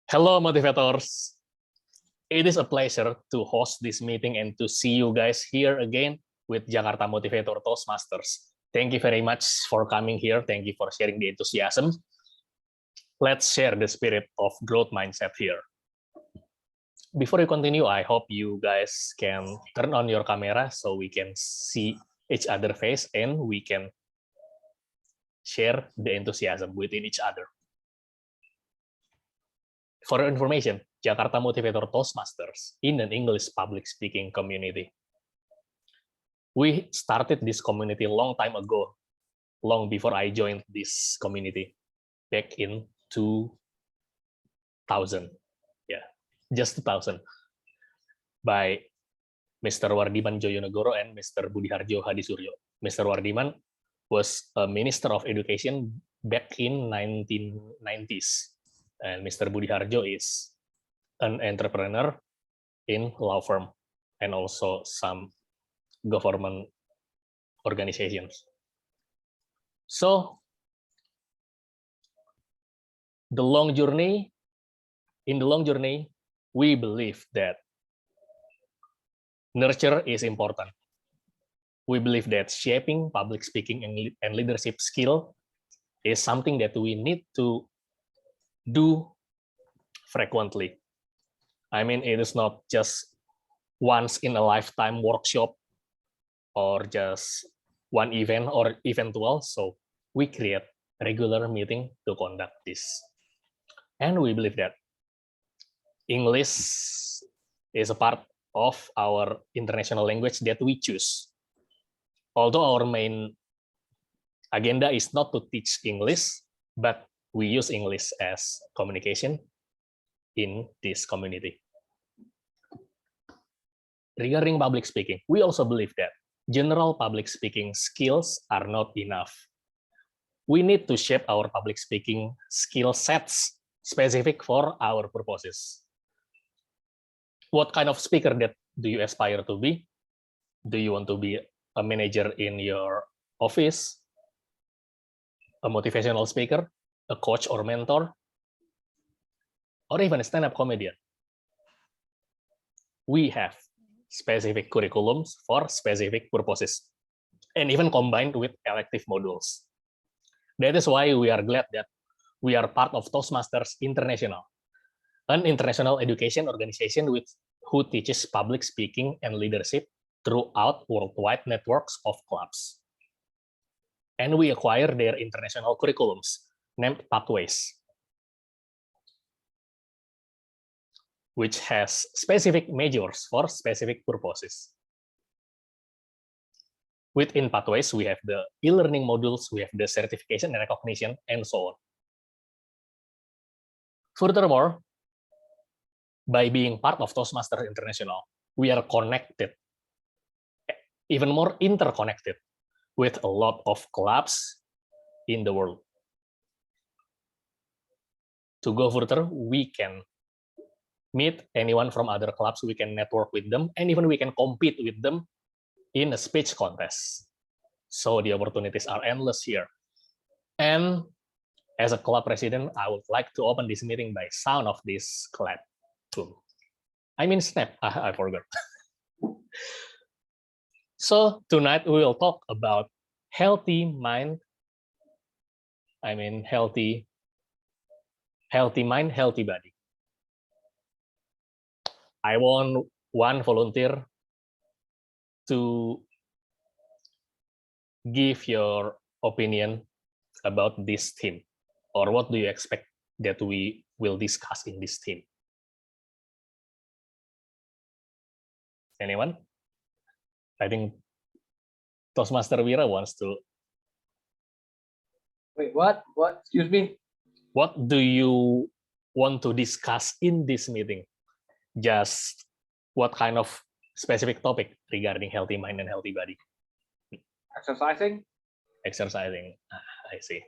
Hello, motivators. It is a pleasure to host this meeting and to see you guys here again with Jakarta Motivator Toastmasters. Thank you very much for coming here. Thank you for sharing the enthusiasm. Let's share the spirit of growth mindset here. Before we continue, I hope you guys can turn on your camera so we can see each other face and we can share the enthusiasm within each other. For your information, Jakarta Motivator Toastmasters in an English public speaking community. We started this community a long time ago, long before I joined this community, back in 2000. Yeah, just 2000. By Mr. Wardiman Joyonegoro and Mr. Budiharjo Hadisuryo. Mr. Wardiman was a Minister of Education back in 1990s. And Mr. Budiharjo is an entrepreneur in law firm and also some government organizations. So, in the long journey, we believe that nurture is important. We believe that shaping public speaking and leadership skill is something that we need to do frequently. I mean, it is not just once in a lifetime workshop or just one event or eventual. So we create regular meeting to conduct this. And we believe that English is a part of our international language that we choose. Although our main agenda is not to teach English, but we use English as communication in this community. Regarding public speaking, we also believe that general public speaking skills are not enough. We need to shape our public speaking skill sets specific for our purposes. What kind of speaker that do you aspire to be? Do you want to be a manager in your office, a motivational speaker, a coach or mentor, or even a stand-up comedian? We have specific curriculums for specific purposes, and even combined with elective modules. That is why we are glad that we are part of Toastmasters International, an international education organization who teaches public speaking and leadership throughout worldwide networks of clubs. And we acquire their international curriculums named Pathways, which has specific majors for specific purposes. Within Pathways, we have the e-learning modules, we have the certification and recognition, and so on. Furthermore, by being part of Toastmasters International, we are connected, even more interconnected, with a lot of clubs in the world. To go further, we can meet anyone from other clubs, we can network with them, and even we can compete with them in a speech contest. So the opportunities are endless here. And as a club president, I would like to open this meeting by sound of this clap. Boom. I mean snap, I forgot. So tonight we will talk about healthy mind. I mean healthy mind, healthy body. I want one volunteer to give your opinion about this theme, or what do you expect that we will discuss in this theme? Anyone? I think Toastmaster Wira wants to. Wait, what? What? Excuse me? What do you want to discuss in this meeting? Just what kind of specific topic regarding healthy mind and healthy body? Exercising? Exercising. I see.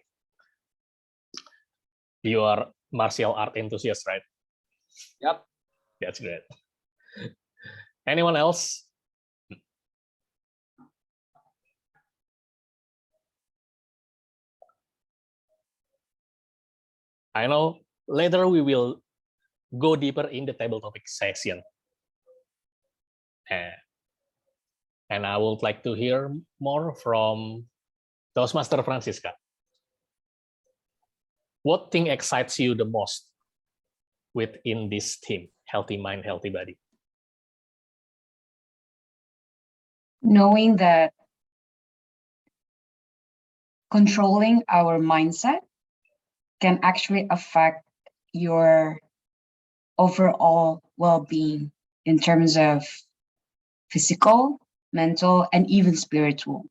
You are martial art enthusiast, right? Yep. That's great. Anyone else? I know later we will go deeper in the table topic session. And I would like to hear more from Toastmaster Francisca. What thing excites you the most within this theme, healthy mind, healthy body? Knowing that controlling our mindset can actually affect your overall well-being in terms of physical, mental, and even spiritual.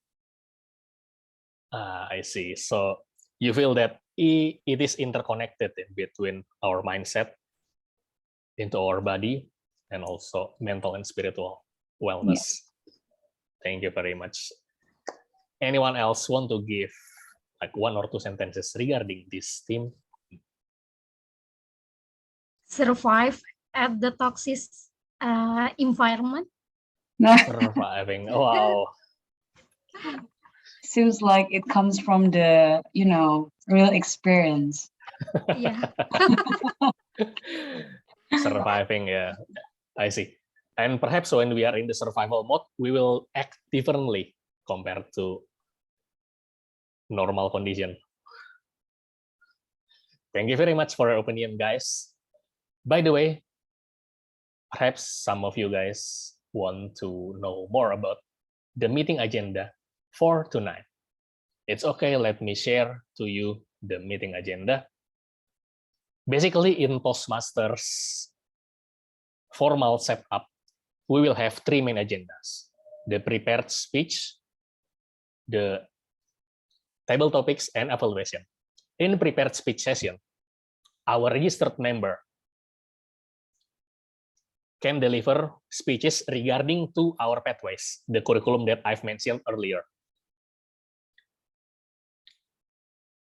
I see. So you feel that it is interconnected in between our mindset into our body and also mental and spiritual wellness. Thank you very much. Anyone else want to give like 1 or 2 sentences regarding this theme? Survive at the toxic environment. Surviving. Wow. Seems like it comes from the, real experience. Yeah. Surviving, yeah. I see. And perhaps when we are in the survival mode, we will act differently compared to normal condition. Thank you very much for your opinion, guys. By the way, perhaps some of you guys want to know more about the meeting agenda for tonight. It's okay, let me share to you the meeting agenda. Basically, in Toastmasters formal setup, we will have 3 main agendas: the prepared speech, the table topics, and evaluation. In prepared speech session, our registered member can deliver speeches regarding to our pathways, the curriculum that I've mentioned earlier.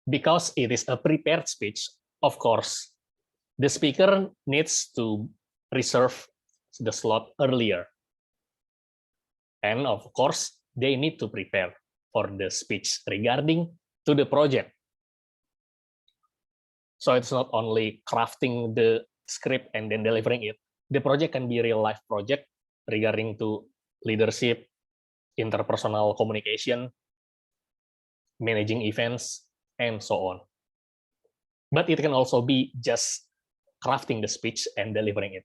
Because it is a prepared speech, of course, the speaker needs to reserve the slot earlier. And of course, they need to prepare for the speech regarding to the project. So it's not only crafting the script and then delivering it. The project can be a real life project regarding to leadership, interpersonal communication, managing events, and so on. But it can also be just crafting the speech and delivering it.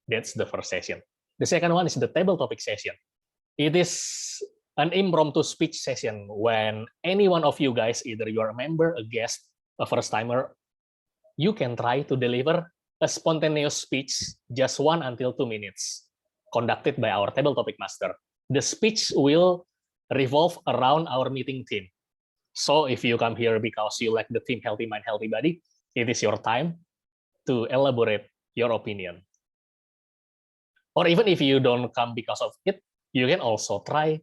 That's the first session. The second one is the table topic session. It is an impromptu speech session when any one of you guys, either you are a member, a guest, a first timer, you can try to deliver a spontaneous speech, just 1 until 2 minutes, conducted by our table topic master. The speech will revolve around our meeting theme. So if you come here because you like the theme healthy mind, healthy body, it is your time to elaborate your opinion. Or even if you don't come because of it, you can also try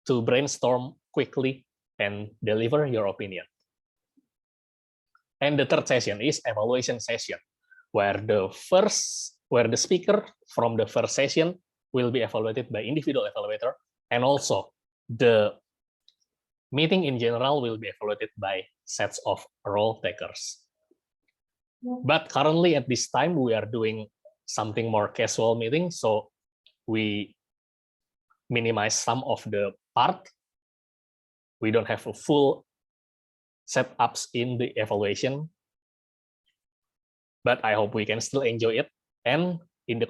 to brainstorm quickly and deliver your opinion. And the third session is evaluation session, where the speaker from the first session will be evaluated by individual evaluator, and also the meeting in general will be evaluated by sets of role takers. But currently at this time, we are doing something more casual meeting, so we minimize some of the part. We don't have a full setups in the evaluation, but I hope we can still enjoy it, and in the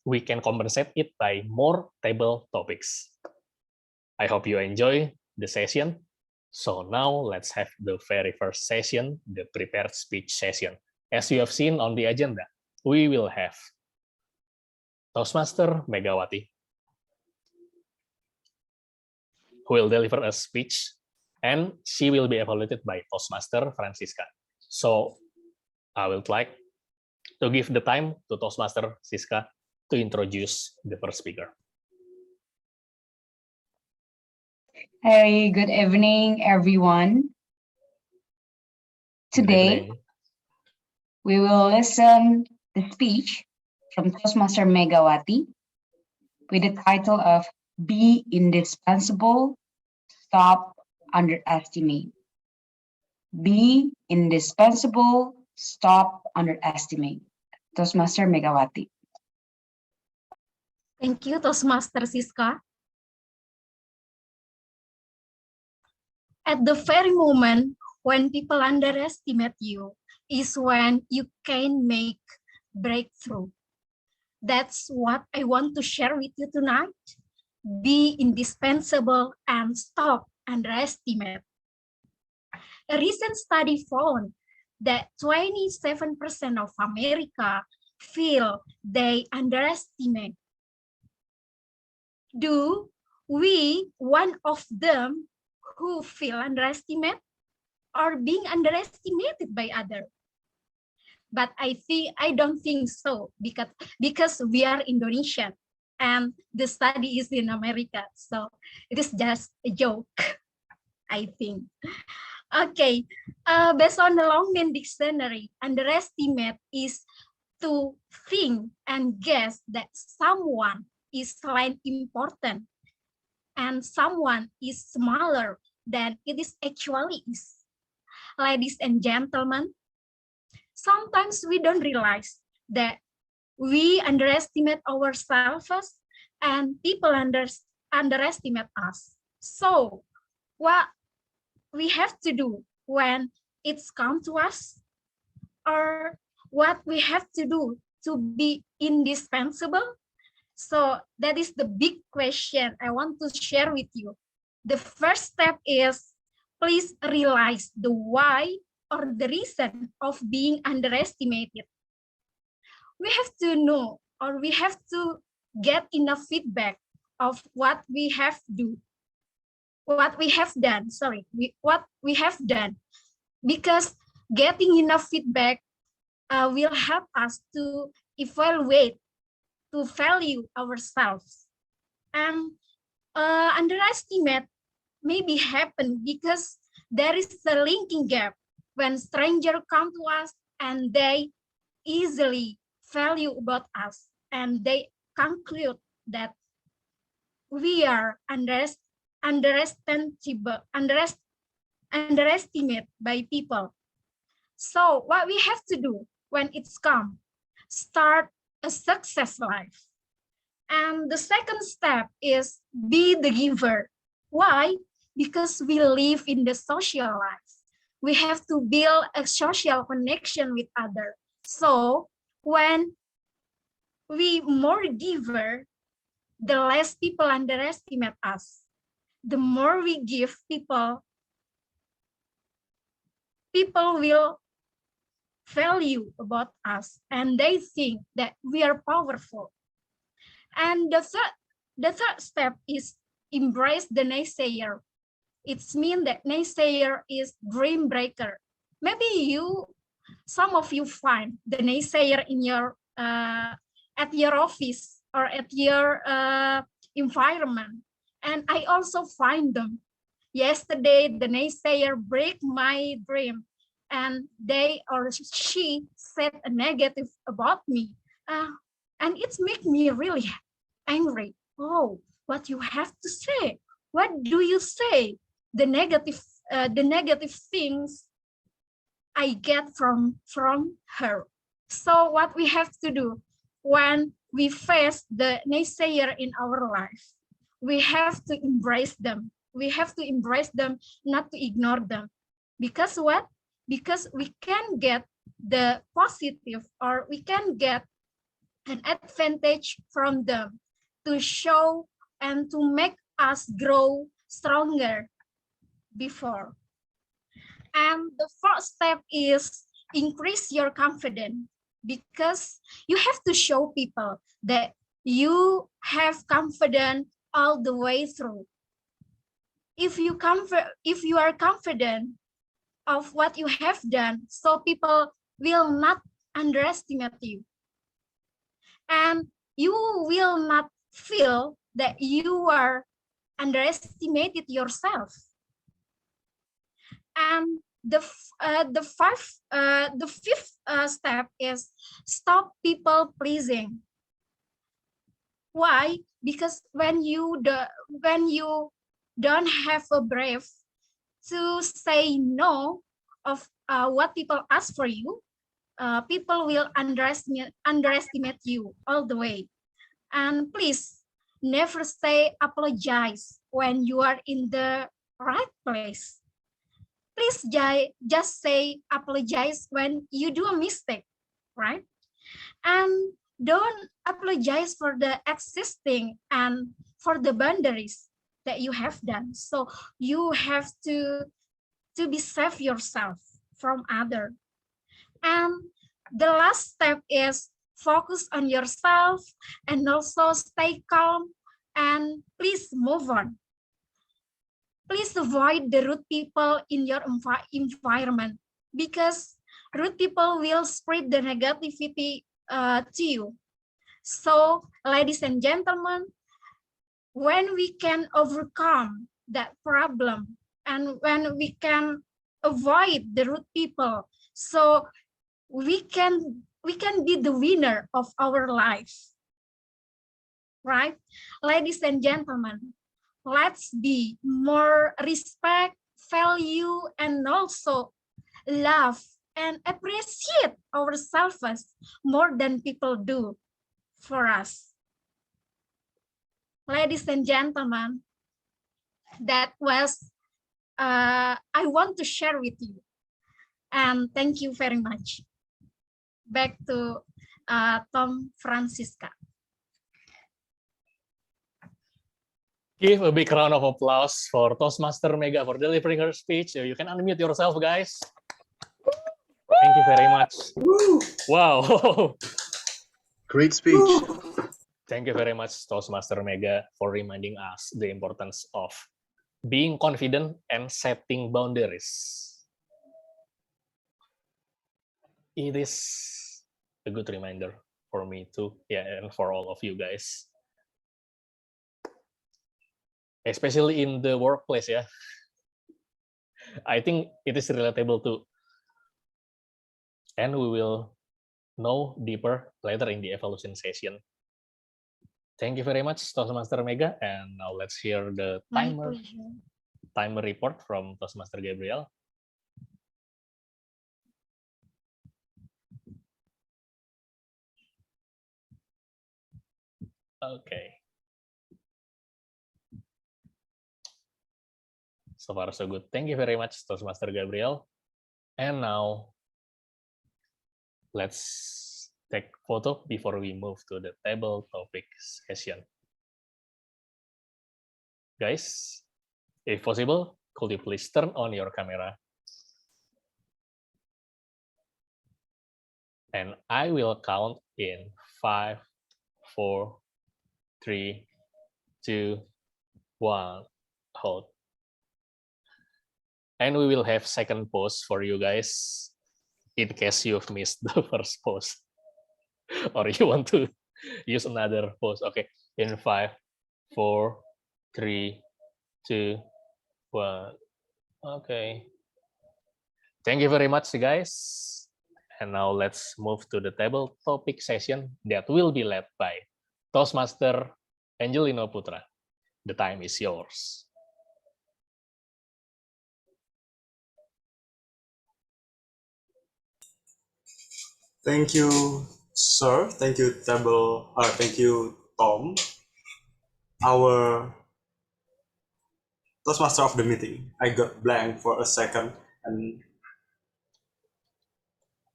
we can compensate it by more table topics. I hope you enjoy the session. So now let's have the very first session, the prepared speech session. As you have seen on the agenda, we will have Toastmaster Megawati, who will deliver a speech, and she will be evaluated by Toastmaster Francisca. So I would like to give the time to Toastmaster Francisca to introduce the first speaker. Hey, good evening, everyone. Today, we will listen the speech from Toastmaster Megawati with the title of Be Indispensable, Stop Underestimate. Be indispensable, Stop underestimate. Toastmaster Megawati. Thank you, Toastmaster Siska. At the very moment when people underestimate you is when you can make breakthrough. That's what I want to share with you tonight. Be indispensable and stop underestimate. A recent study found that 27% of America feel they underestimate. Do we, one of them, who feel underestimated or being underestimated by others? But I don't think so because we are Indonesian and the study is in America. So it is just a joke, I think. Okay, based on the Longman Dictionary, underestimate is to think and guess that someone is less important and someone is smaller than it is actually is. Ladies and gentlemen, sometimes we don't realize that we underestimate ourselves and people underestimate us. So what we have to do when it's come to us, or what we have to do to be indispensable? So that is the big question I want to share with you. The first step is please realize the why or the reason of being underestimated. We have to know, or we have to get enough feedback of what we have done, because getting enough feedback will help us to evaluate, to value ourselves. And underestimate maybe happen because there is a linking gap when strangers come to us and they easily value about us and they conclude that we are underestimated by people. So what we have to do when it's come, start a success life. And the second step is be the giver. Why? Because we live in the social life. We have to build a social connection with others. So when we more giver, the less people underestimate us. The more we give people will value about us and they think that we are powerful. And the third step is embrace the naysayer. It means that naysayer is dream breaker. Maybe some of you find the naysayer in your at your office or at your environment, and I also find them. Yesterday, the naysayer break my dream, and they or she said a negative about me, and it makes me really angry. Oh, what you have to say? What do you say? The negative things I get from her. So what we have to do when we face the naysayer in our life, we have to embrace them. We have to embrace them, not to ignore them. Because what? Because we can get the positive, or we can get an advantage from them to show and to make us grow stronger before. And the first step is increase your confidence, because you have to show people that you have confidence all the way through. If you are confident of what you have done, so people will not underestimate you. And you will not feel that you are underestimated yourself. And the fifth step is stop people pleasing. Why? Because when you don't have a brave to say no of what people ask for you, people will underestimate you all the way. And please never say apologize when you are in the right place. Please just say apologize when you do a mistake, right? And don't apologize for the existing and for the boundaries that you have done. So you have to be safe yourself from other. And the last step is focus on yourself and also stay calm and please move on. Please avoid the rude people in your environment because rude people will spread the negativity to you. So, ladies and gentlemen, when we can overcome that problem and when we can avoid the rude people, so we can be the winner of our life, right? Ladies and gentlemen, let's be more respect, value, and also love and appreciate ourselves more than people do for us. Ladies and gentlemen, that was I want to share with you. And thank you very much. Back to Tom Francisca. Give a big round of applause for Toastmaster Mega for delivering her speech. You can unmute yourself, guys. Thank you very much. Wow. Great speech. Thank you very much, Toastmaster Mega, for reminding us the importance of being confident and setting boundaries. It is a good reminder for me too, yeah, and for all of you guys. Especially in the workplace, yeah. I think it is relatable too. And we will know deeper later in the evolution session. Thank you very much, Toastmaster Mega. And now let's hear the timer report from Toastmaster Gabriel. Okay. So far, so good. Thank you very much, Toastmaster Gabriel. And now, let's take photo before we move to the table topic session. Guys, if possible, could you please turn on your camera? And I will count in 5, 4, 3, 2, 1, hold. And we will have second pose for you guys in case you've missed the first pose or you want to use another pose. Okay, in 5, 4, 3, 2, 1. Okay. Thank you very much, guys. And now let's move to the table topic session that will be led by Toastmaster Angelino Putra. The time is yours. Thank you, sir. Thank you, thank you, Tom, our Toastmaster of the meeting. I got blank for a second, and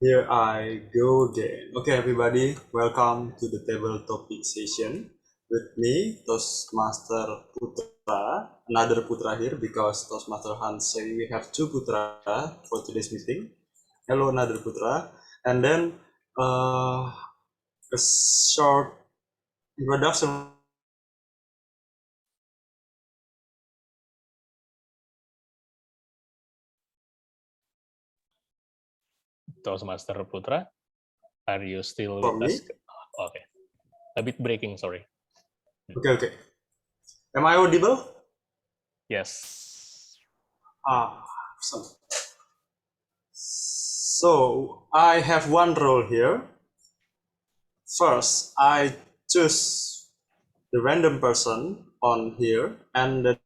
here I go again. Okay, everybody, welcome to the table topic session. With me, Toastmaster Putra, another Putra here because Toastmaster Hans said we have 2 Putra for today's meeting. Hello, another Putra. And then a short introduction. Toastmaster Putra, are you still For with me? us? Okay, a bit breaking, sorry. Okay. Am I audible? Yes. So I have one role here. First, I choose the random person on here, and the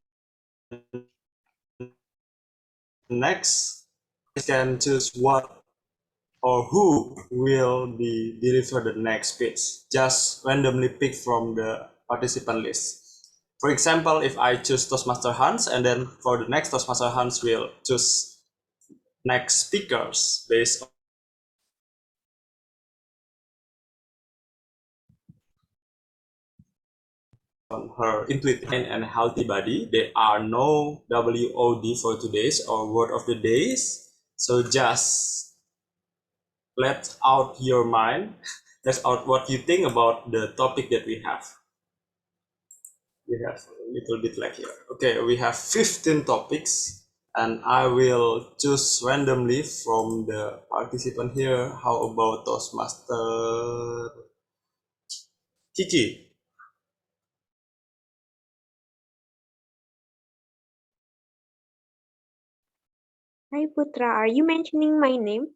next I can choose one or who will be deliver the next speech. Just randomly pick from the participant list. For example, if I choose Toastmaster Hans, and then for the next Toastmaster Hans will choose next speakers based on her intuitive and healthy body. There are no WOD for today's or word of the days. So just let out your mind, let out what you think about the topic that we have. We have a little bit like here. Okay, we have 15 topics and I will choose randomly from the participant here. How about Toastmaster Kiki? Hi Putra, are you mentioning my name?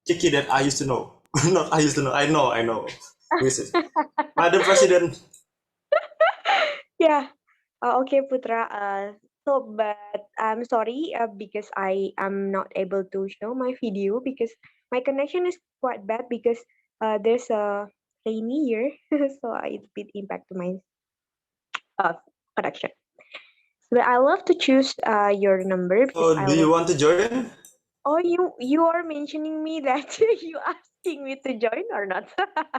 Kiki that I used to know. Not I used to know. I know. Who is it? Madam President. Yeah. Okay, Putra. But I'm sorry because I am not able to show my video because my connection is quite bad because there's a rainy year, so it's a bit impact to my uh, connection. But I love to choose your number because So, do you want to join? Oh, you are mentioning me that you asking me to join or not?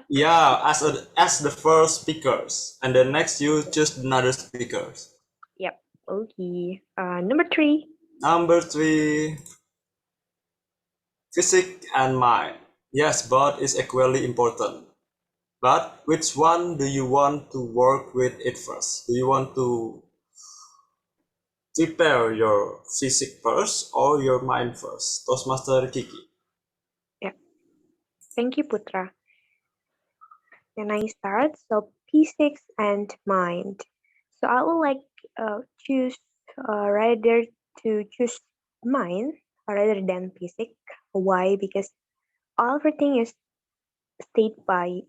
Yeah, as the first speakers, and then next you choose another speakers. Yep. Okay. Number 3. Number 3, physique and mind. Yes, both is equally important. But which one do you want to work with it first? Do you want to prepare your physique first or your mind first? Toastmaster Kiki. Yep. Thank you, Putra. Then I start. So P6 and mind. So I would like choose rather to choose mind rather than physique. Why? Because everything is state by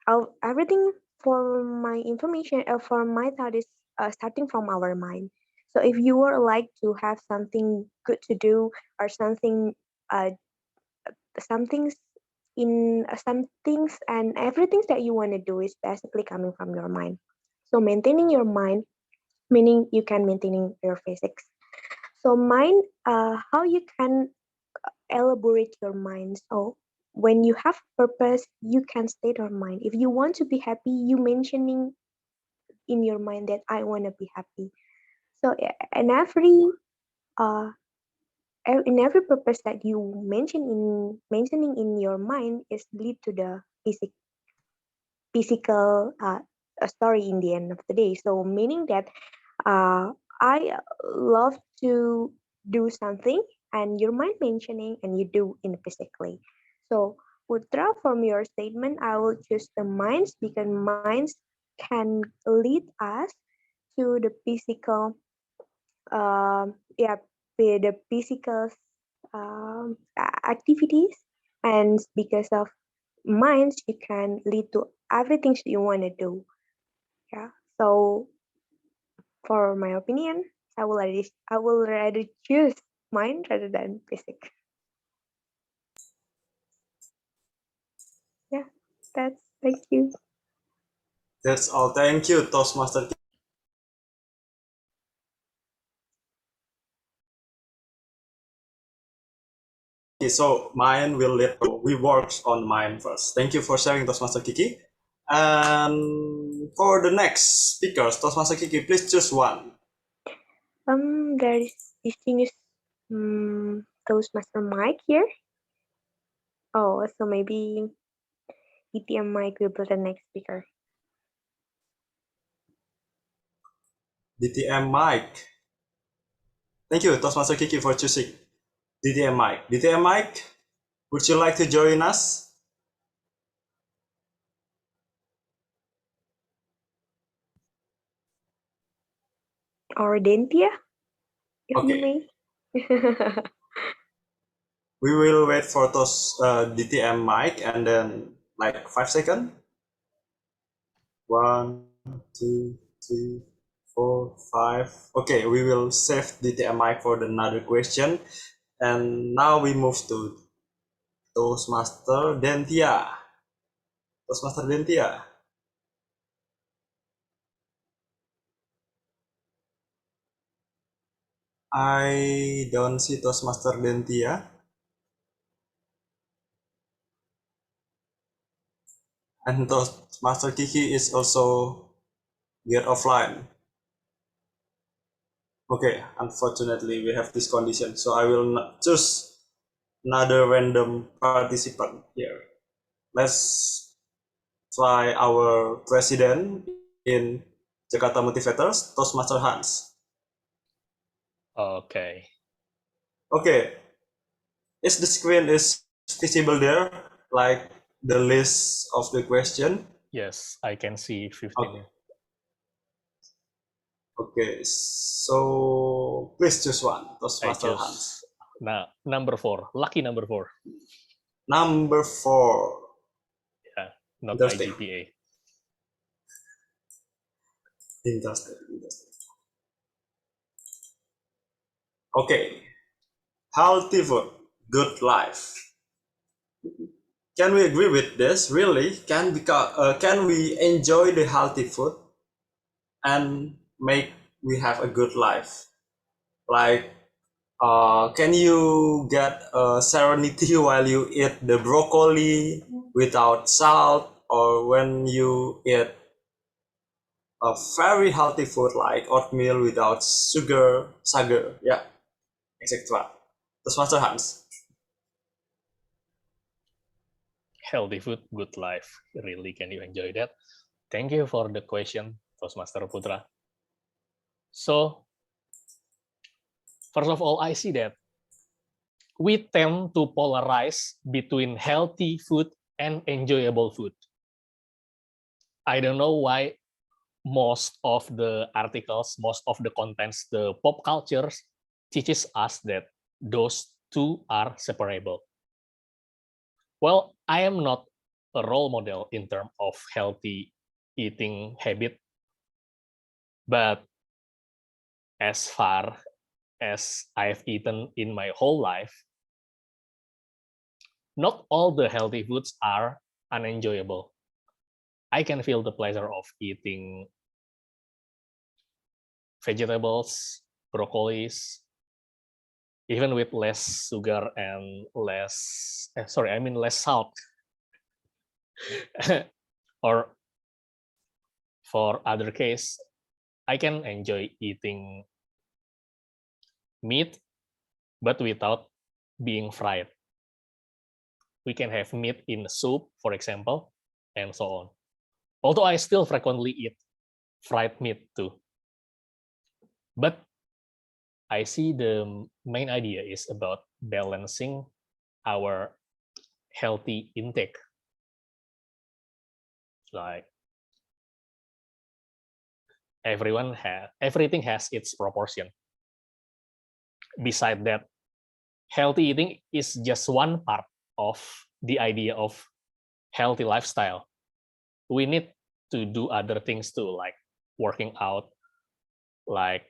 how everything for my information for my thought is starting from our mind. So if you would like to have something good to do or uh, some things some things and everything that you want to do is basically coming from your mind. So maintaining your mind meaning you can maintaining your physics. So mind how you can elaborate your mind. So when you have purpose, you can state your mind. If you want to be happy, you mentioning in your mind that I want to be happy. So in uh in every purpose that you mentioning in your mind is lead to the physical story in the end of the day. So meaning that I love to do something and your mind mentioning and you do in physically. So Putra, from your statement, I will choose the minds because minds can lead us to the physical, yeah, the physical activities, and because of minds, you can lead to everything you want to do. Yeah. So for my opinion, I will rather choose mind rather than physics. Yeah, that's thank you. That's all. Thank you, Toastmaster Kiki. So mine will let we work on mine first. Thank you for sharing, Toastmaster Kiki. And for the next speakers, Toastmaster Kiki, please choose one. There is distinguished Toastmaster Mike here. Oh, so maybe ETM Mike will be the next speaker. DTM Mike. Thank you, Toastmaster Kiki, for choosing DTM Mike. DTM Mike, would you like to join us? Or Dentia, if you Okay, may. we will wait for DTM Mike and then like 5 seconds. 1, 2, 3, 4, 5. Okay, we will save the TMI for another question. And now we move to Toastmaster Dentia. Toastmaster Dentia. I don't see Toastmaster Dentia. And Toastmaster Kiki is also get offline. Okay, unfortunately we have this condition, so I will choose another random participant here. Let's try our president in Jakarta Motivators, Toastmaster Hans. Okay. Okay, is the screen is visible there, like the list of the question? Yes, I can see 15. Okay. Okay, so please choose one, I Toastmaster Hans. choose number 4, lucky number 4. Number 4. Yeah, not Interesting. IGPA. Interesting. Okay, healthy food, good life. Can we agree with this? Really? Can we enjoy the healthy food and make we have a good life? Like, can you get serenity while you eat the broccoli without salt, or when you eat a very healthy food like oatmeal without sugar, yeah, etc. That's Master Hans. Healthy food, good life. Really, can you enjoy that? Thank you for the question, Toastmaster Putra. So, first of all, I see that we tend to polarize between healthy food and enjoyable food. I don't know why most of the articles, most of the contents, the pop cultures teaches us that those two are separable. Well, I am not a role model in terms of healthy eating habit, but as far as I've eaten in my whole life, not all the healthy foods are unenjoyable. I can feel the pleasure of eating vegetables, broccolis, even with less sugar and less, less salt. Or for other case, I can enjoy eating meat, but without being fried. We can have meat in soup, for example, and so on. Although I still frequently eat fried meat too. But I see the main idea is about balancing our healthy intake. Like everything has its proportion. Beside that, healthy eating is just one part of the idea of healthy lifestyle. We need to do other things too, like working out, like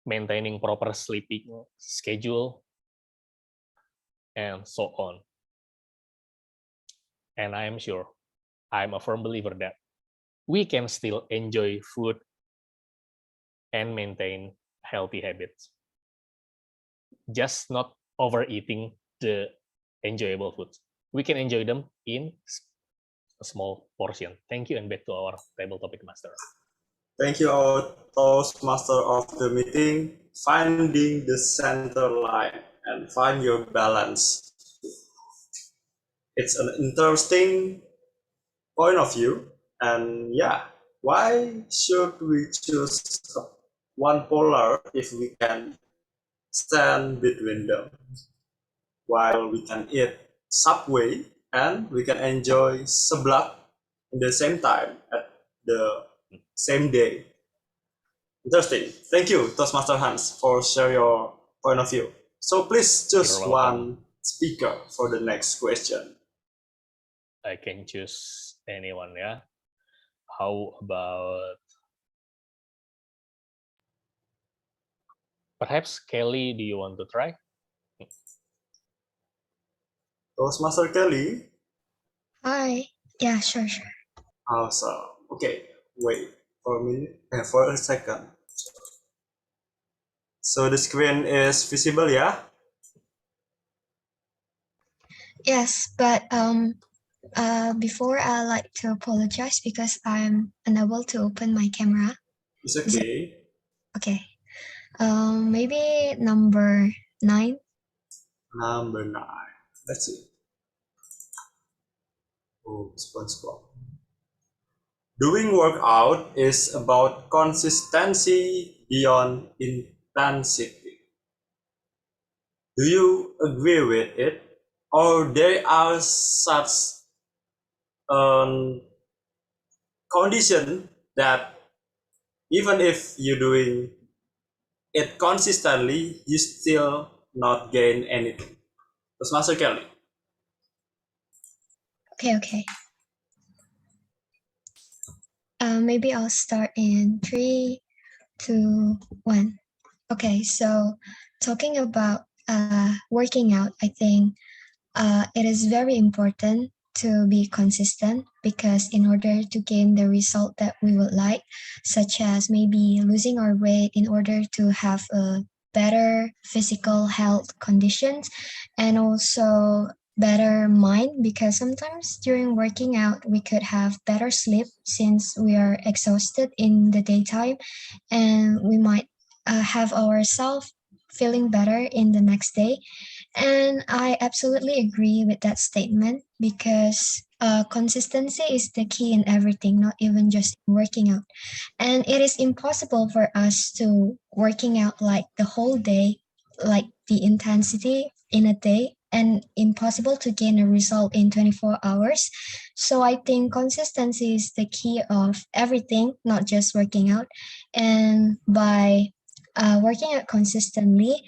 maintaining proper sleeping schedule, and so on. And I am sure, I'm a firm believer that we can still enjoy food and maintain healthy habits. Just not overeating the enjoyable foods. We can enjoy them in a small portion. Thank you, and back to our table topic master. Thank you, our Toastmaster of the meeting. Finding the center line and find your balance. It's an interesting point of view, and yeah, why should we choose one polar if we can stand between them, while we can eat Subway and we can enjoy seblak in the same time at the same day? Interesting. Thank you, Toastmaster Hans, for sharing your point of view. So please choose one speaker for the next question. I can choose anyone, yeah. How about Perhaps Kelly, do you want to try? Toastmaster Kelly? Hi. Yeah, sure. Awesome. Okay, wait for a minute, for a second. So the screen is visible, yeah? Yes, but before I like to apologize because I'm unable to open my camera. It's Is it okay. okay? Maybe number 9. Number 9. Let's see. Oh, SpongeBob. Doing workout is about consistency beyond intensity. Do you agree with it? Or there are such condition that even if you're doing it consistently, you still not gain anything. Terus Master Kelly. Okay. Maybe I'll start in 3, 2, 1. Okay, so talking about working out, I think it is very important to be consistent because in order to gain the result that we would like, such as maybe losing our weight in order to have a better physical health conditions and also better mind, because sometimes during working out we could have better sleep since we are exhausted in the daytime, and we might have ourselves feeling better in the next day. And I absolutely agree with that statement because consistency is the key in everything, not even just working out. And it is impossible for us to working out like the whole day, like the intensity in a day, and impossible to gain a result in 24 hours. So I think consistency is the key of everything, not just working out. And by working out consistently,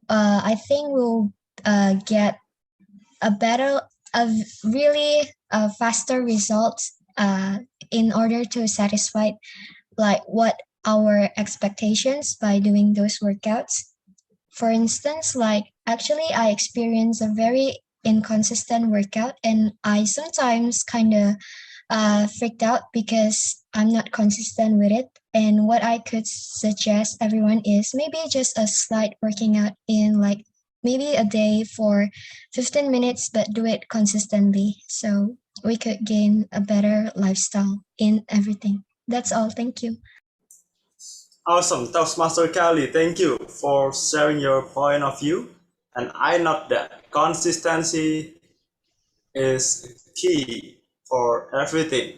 I think we'll get a better, a really faster results in order to satisfy like what our expectations by doing those workouts. For instance, like actually I experience a very inconsistent workout and I sometimes kind of freaked out because I'm not consistent with it. And what I could suggest everyone is maybe just a slight working out in like maybe a day for 15 minutes, but do it consistently. So we could gain a better lifestyle in everything. That's all. Thank you. Awesome, Toastmaster Kelly, thank you for sharing your point of view. And I note that consistency is key for everything.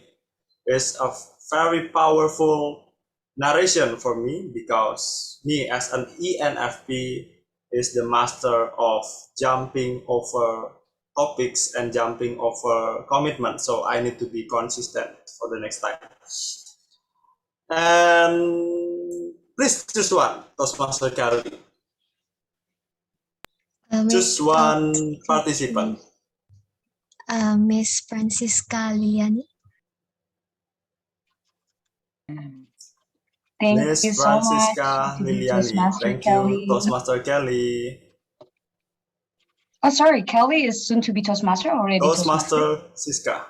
It's a very powerful narration for me because me as an ENFP is the master of jumping over topics and jumping over commitment. So I need to be consistent for the next time. And please choose one, Toastmaster Kelly. Choose one participant. Miss Francisca Liani. Thank you Miss so much Francisca to be Liliani. Toastmaster Thank you, Kelly. Toastmaster Kelly. Oh, sorry, Kelly is soon to be Toastmaster or already Toastmaster? Toastmaster Siska.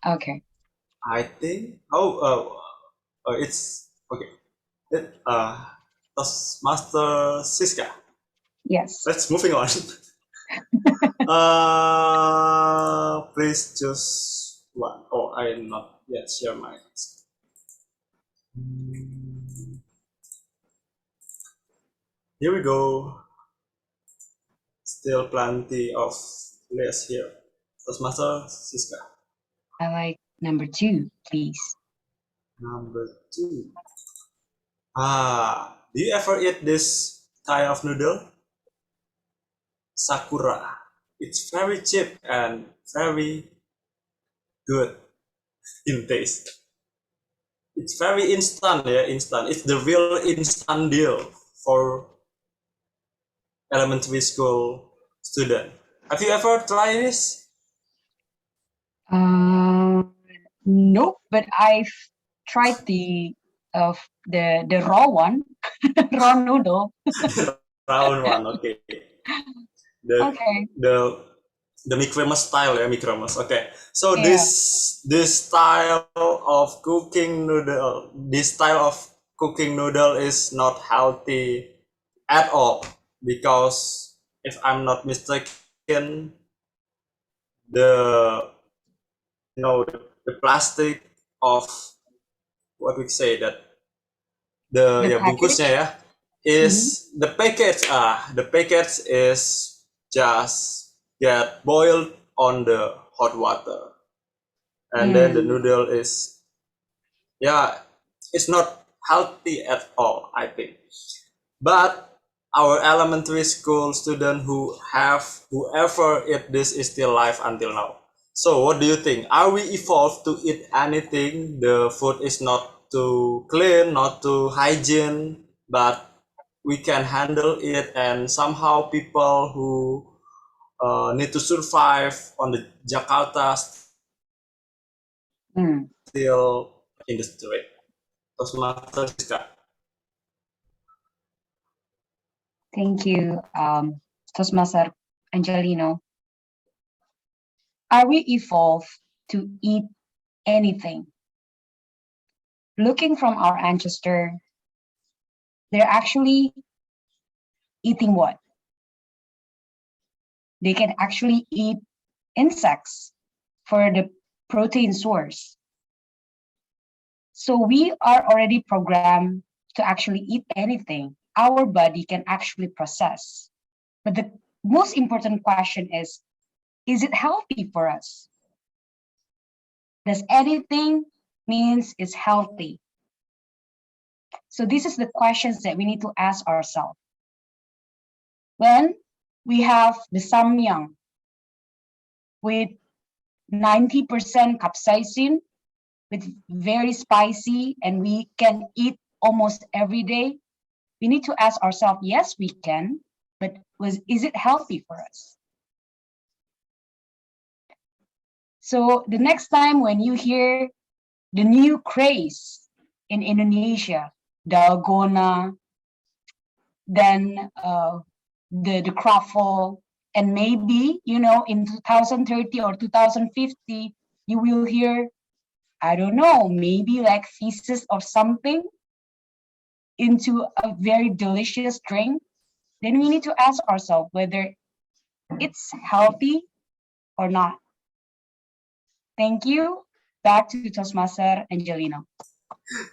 Okay. I think. It's okay. Toastmaster Siska. Yes. Let's moving on. Please choose one. Oh, I am not yet share my. Here we go. Still plenty of list here. Toastmaster Siska. I like number 2, please. Number 2. Do you ever eat this kind of noodle? Sakura. It's very cheap and very good in taste. It's very instant, yeah, instant. It's the real instant deal for elementary school student. Have you ever tried this? Nope, but I've tried the raw one. Raw noodle. Round one, okay. Okay. The micromus style, yeah, micromus. Okay, so Yeah. this style of cooking noodle is not healthy at all, because if I'm not mistaken, the the plastic of what we say that The ya bungkusnya package. ya is the package is just get boiled on the hot water, and then the Mm. noodle is, yeah, it's not healthy at all, I think. But our elementary school student whoever eat this is still alive until now. So what do you think? Are we evolved to eat anything? The food is not too clean, not too hygiene, but we can handle it, and somehow people who need to survive on the Jakarta Mm. still in the street. Toastmasters, Thank you, Toastmaster Angelino. Are we evolved to eat anything? Looking from our ancestor, they're actually eating what? They can actually eat insects for the protein source. So we are already programmed to actually eat anything our body can actually process. But the most important question is it healthy for us? Does anything means it's healthy? So this is the questions that we need to ask ourselves. When we have the samyang with 90% capsaicin, with very spicy, and we can eat almost every day, we need to ask ourselves, yes, we can, but is it healthy for us? So the next time when you hear the new craze in Indonesia, dalgona, then the croffle, and maybe, in 2030 or 2050, you will hear, I don't know, maybe like thesis or something into a very delicious drink. Then we need to ask ourselves whether it's healthy or not. Thank you. Back to Toastmaster Angelino.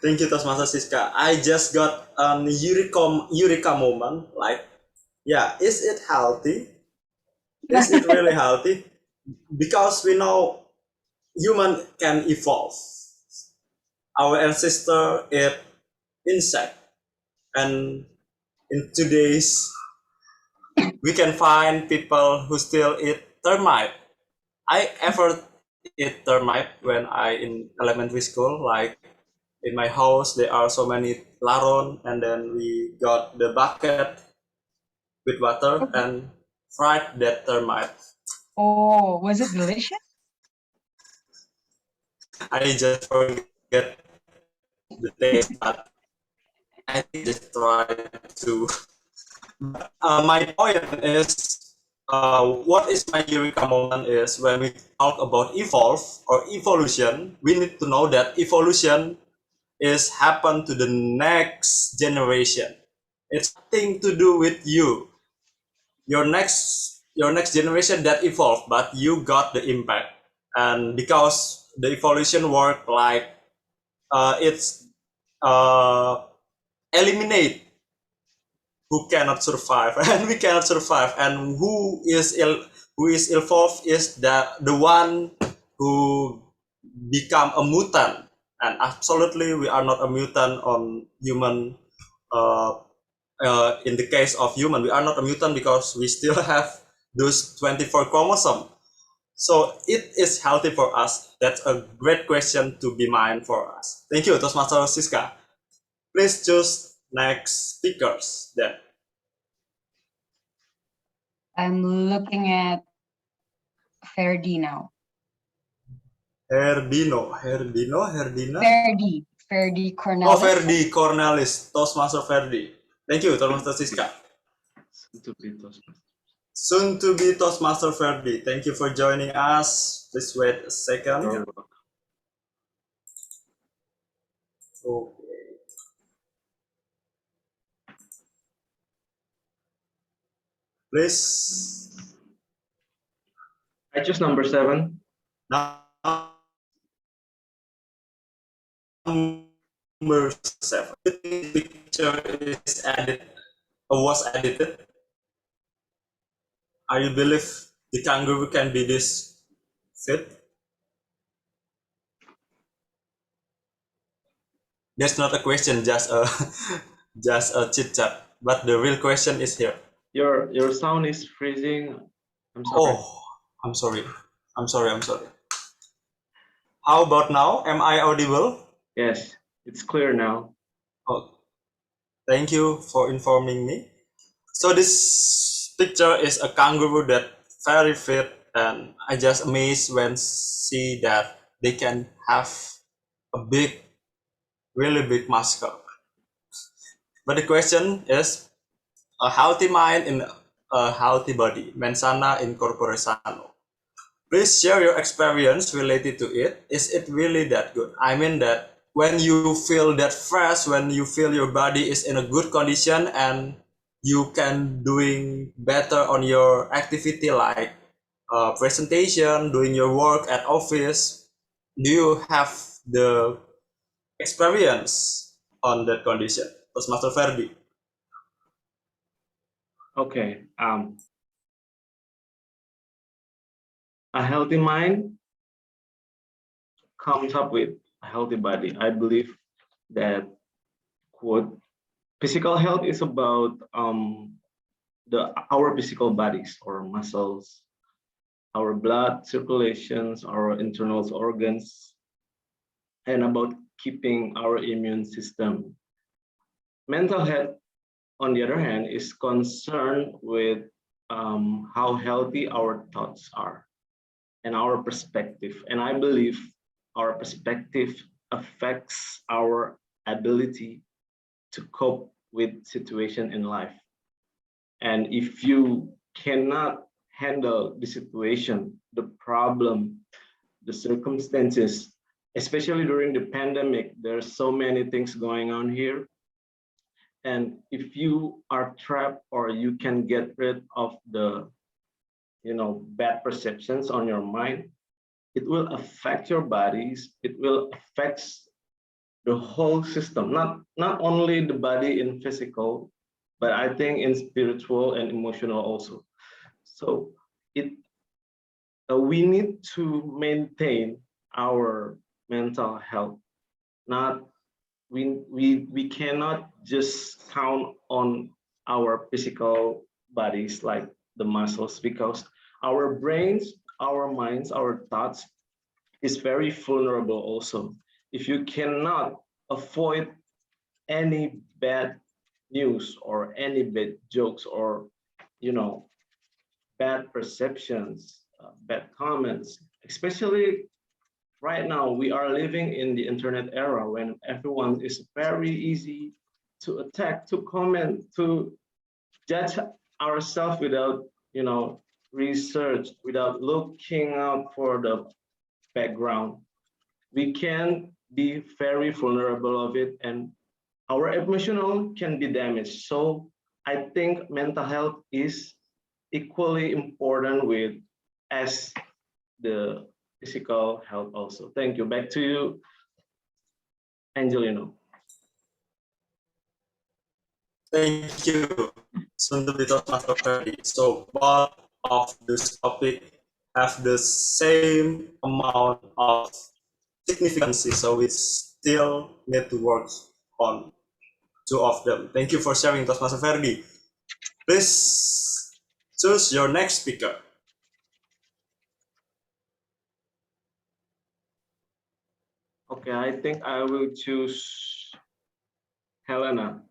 Thank you, Toastmaster Siska. I just got an eureka moment. Like, yeah, is it healthy? Is it really healthy? Because we know human can evolve. Our ancestor ate insect, and in today's we can find people who still eat termite. I ever eat termite when I in elementary school. Like in my house, there are so many laron, and then we got the bucket with water and fried that termite. Oh, was it delicious? I just forget the taste, but I just tried to. My point is, what is my eureka moment is when we talk about evolve or evolution, we need to know that evolution is happen to the next generation. It's nothing to do with you. Your next generation that evolved, but you got the impact. And because the evolution work like it's eliminate who cannot survive and we cannot survive, and who is evolved is the one who become a mutant, and absolutely we are not a mutant on human. In the case of human, we are not a mutant because we still have those 24 chromosomes. So it is healthy for us. That's a great question to be mind for us. Thank you, Toastmaster Siska. Please choose next speakers then. I'm looking at Ferdino. Herdina. Ferdi Oh, Cornelis. Ferdi Cornelis, Toastmaster Ferdi. Thank you, Toastmaster Siska. Soon to be Toastmaster. Soon to be Toastmaster Ferdi. Thank you for joining us. Please wait a second. You're welcome. Okay. Please. I choose number 7. Now, number 7. Picture is added or was edited. Are you believe the kangaroo can be this fit? That's not a question, just a just a chit chat. But the real question is here. Your sound is freezing. I'm sorry. Oh, I'm sorry. I'm sorry. I'm sorry. How about now? Am I audible? Yes, it's clear now. Oh, thank you for informing me. So this picture is a kangaroo that very fit, and I just amazed when see that they can have a big, really big muscle. But the question is, a healthy mind in a healthy body, mens sana in corpore sano. Please share your experience related to it. Is it really that good? I mean that when you feel that fresh, when you feel your body is in a good condition and you can doing better on your activity like presentation, doing your work at office, do you have the experience on that condition? Master Ferdi. Okay. A healthy mind comes up with a healthy body. I believe that quote, physical health is about our physical bodies or muscles, our blood circulations, our internal organs, and about keeping our immune system. Mental health, on the other hand, is concerned with how healthy our thoughts are and our perspective. And I believe our perspective affects our ability to cope with situation in life. And if you cannot handle the situation, the problem, the circumstances, especially during the pandemic, there's so many things going on here. And if you are trapped or you can get rid of the bad perceptions on your mind, it will affect your bodies, it will affect the whole system, not only the body in physical, but I think in spiritual and emotional also. So we need to maintain our mental health. We cannot just count on our physical bodies like the muscles, because our brains, our minds, our thoughts is very vulnerable also. If you cannot avoid any bad news or any bad jokes or bad perceptions, bad comments, especially right now we are living in the internet era when everyone is very easy to attack, to comment, to judge ourselves without research, without looking out for the background. We can be very vulnerable of it, and our emotional can be damaged. So I think mental health is equally important with as the physical health also. Thank you. Back to you, Angelino. Thank you. Soon to be Toastmaster Ferdi. So both of this topic have the same amount of significance, so we still need to work on two of them. Thank you for sharing, Toastmaster Ferdi. Please choose your next speaker. Okay, I think I will choose Helena.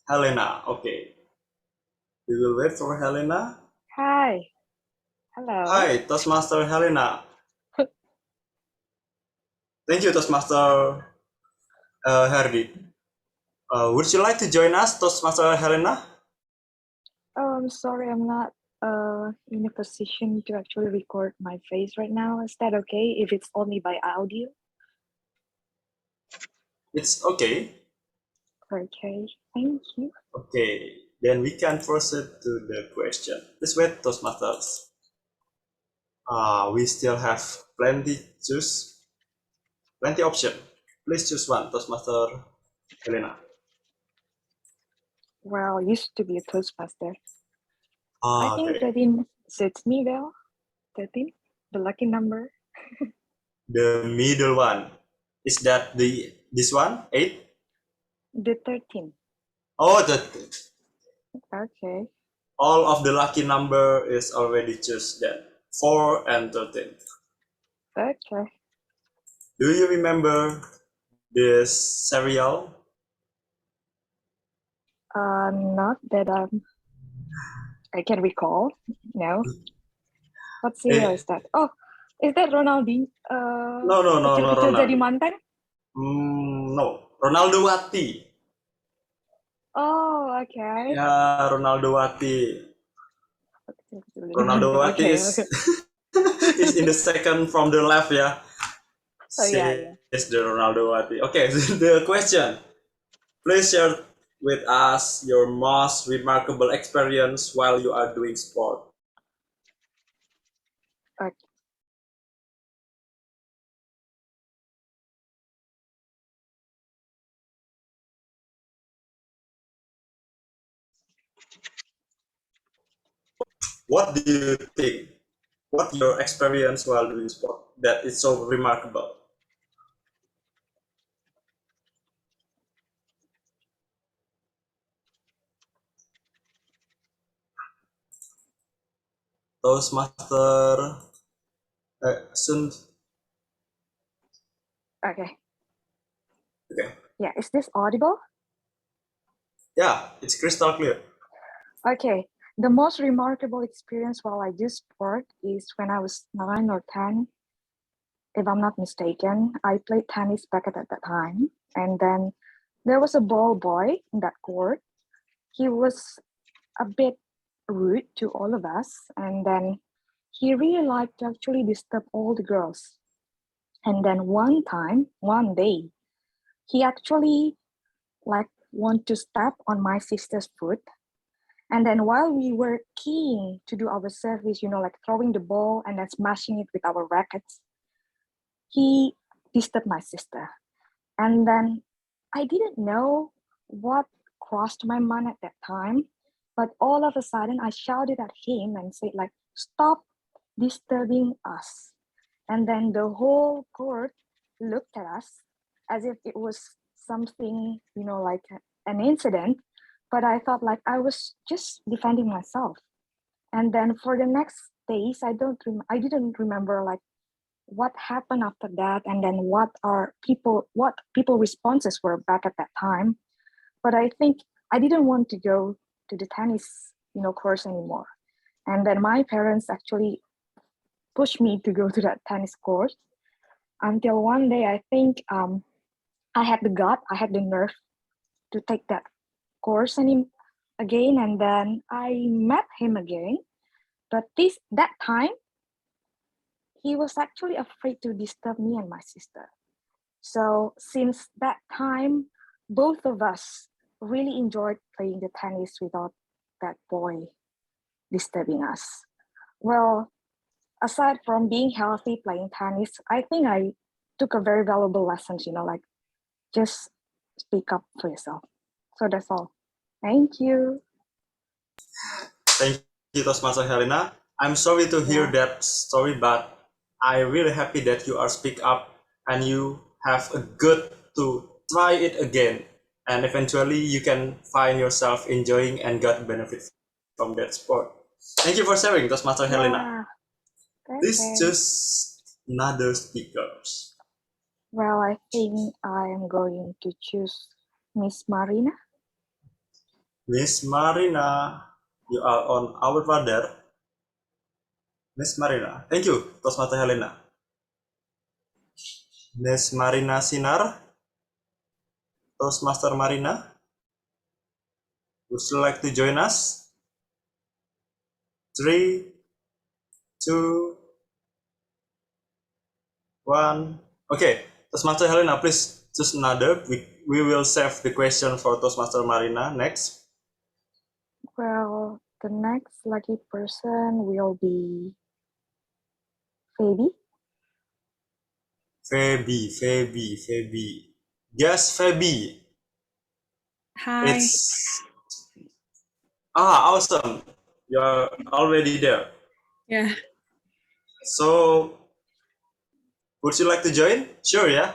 Helena, okay. We will wait for Helena. Hi. Hello. Hi, Toastmaster Helena. Thank you, Toastmaster Herdi. Would you like to join us, Toastmaster Helena? Oh, I'm sorry, I'm not in a position to actually record my face right now. Is that okay if it's only by audio? It's okay. Okay, thank you. Okay, then we can proceed to the question. Please wait, Toastmasters. We still have plenty option. Please choose one, Toastmaster Helena. Well, used to be a Toastmaster. I think Okay. 13 suits me well. 13, the lucky number. The middle one. Is that this one? 8? The 13. Oh, Okay. all of the lucky number is already chosen then. 4 and 13. Okay. Do you remember this cereal? Not that I can recall. No. What cereal is that? Oh, is that Ronaldinho? No, Kecil-kecil jadi Ronaldo. mantan? No, Ronaldo Wati. Oh, okay. Yeah, Ronaldo Wati. Kecil-kecil jadi Ronaldo mantan. Wati Okay, is okay. is in the second from the left, yeah. Oh, yeah. Is the Ronaldo Wati. Okay, the question. Please share with us your most remarkable experience while you are doing sport. Okay. What do you think? What your experience while doing sport that is so remarkable? Toastmaster Sun. Okay. Okay. Yeah, is this audible? Yeah, it's crystal clear. Okay. The most remarkable experience while I do sport is when I was 9 or 10. If I'm not mistaken, I played tennis back at that time. And then there was a ball boy in that court. He was a bit rude to all of us. And then he really liked to actually disturb all the girls. And then one day, he actually like want to step on my sister's foot. And then while we were keen to do our service, like throwing the ball and then smashing it with our rackets, he disturbed my sister. And then I didn't know what crossed my mind at that time, but all of a sudden I shouted at him and said like, "Stop disturbing us." And then the whole court looked at us as if it was something, like an incident. But I thought like I was just defending myself. And then for the next days, I didn't remember like what happened after that, and then what people responses were back at that time. But I think I didn't want to go to the tennis, course anymore. And then my parents actually pushed me to go to that tennis course until one day I think I had the nerve to take that course again, and then I met him again. But that time he was actually afraid to disturb me and my sister. So since that time, both of us really enjoyed playing the tennis without that boy disturbing us. Well, aside from being healthy playing tennis, I think I took a very valuable lesson, like just speak up for yourself. So that's all. Thank you. Thank you, Toastmaster Helena. I'm sorry to hear Yeah. that story, but I'm really happy that you are speak up and you have a good to try it again. And eventually you can find yourself enjoying and got benefit from that sport. Thank you for sharing, Toastmaster Helena. Yeah. Please Okay. choose another speakers. Well, I think I am going to choose Miss Marina. Miss Marina, you are on our radar. Miss Marina, thank you, Toastmaster Helena. Miss Marina Sinar, Toastmaster Marina. Would you like to join us? 3, 2, 1. Okay, Toastmaster Helena, please choose another. We will save the question for Toastmaster Marina next. Well, the next lucky person will be Fabi. Fabi. Yes, Fabi. Hi. Awesome. You're already there. Yeah. So, would you like to join? Sure, yeah?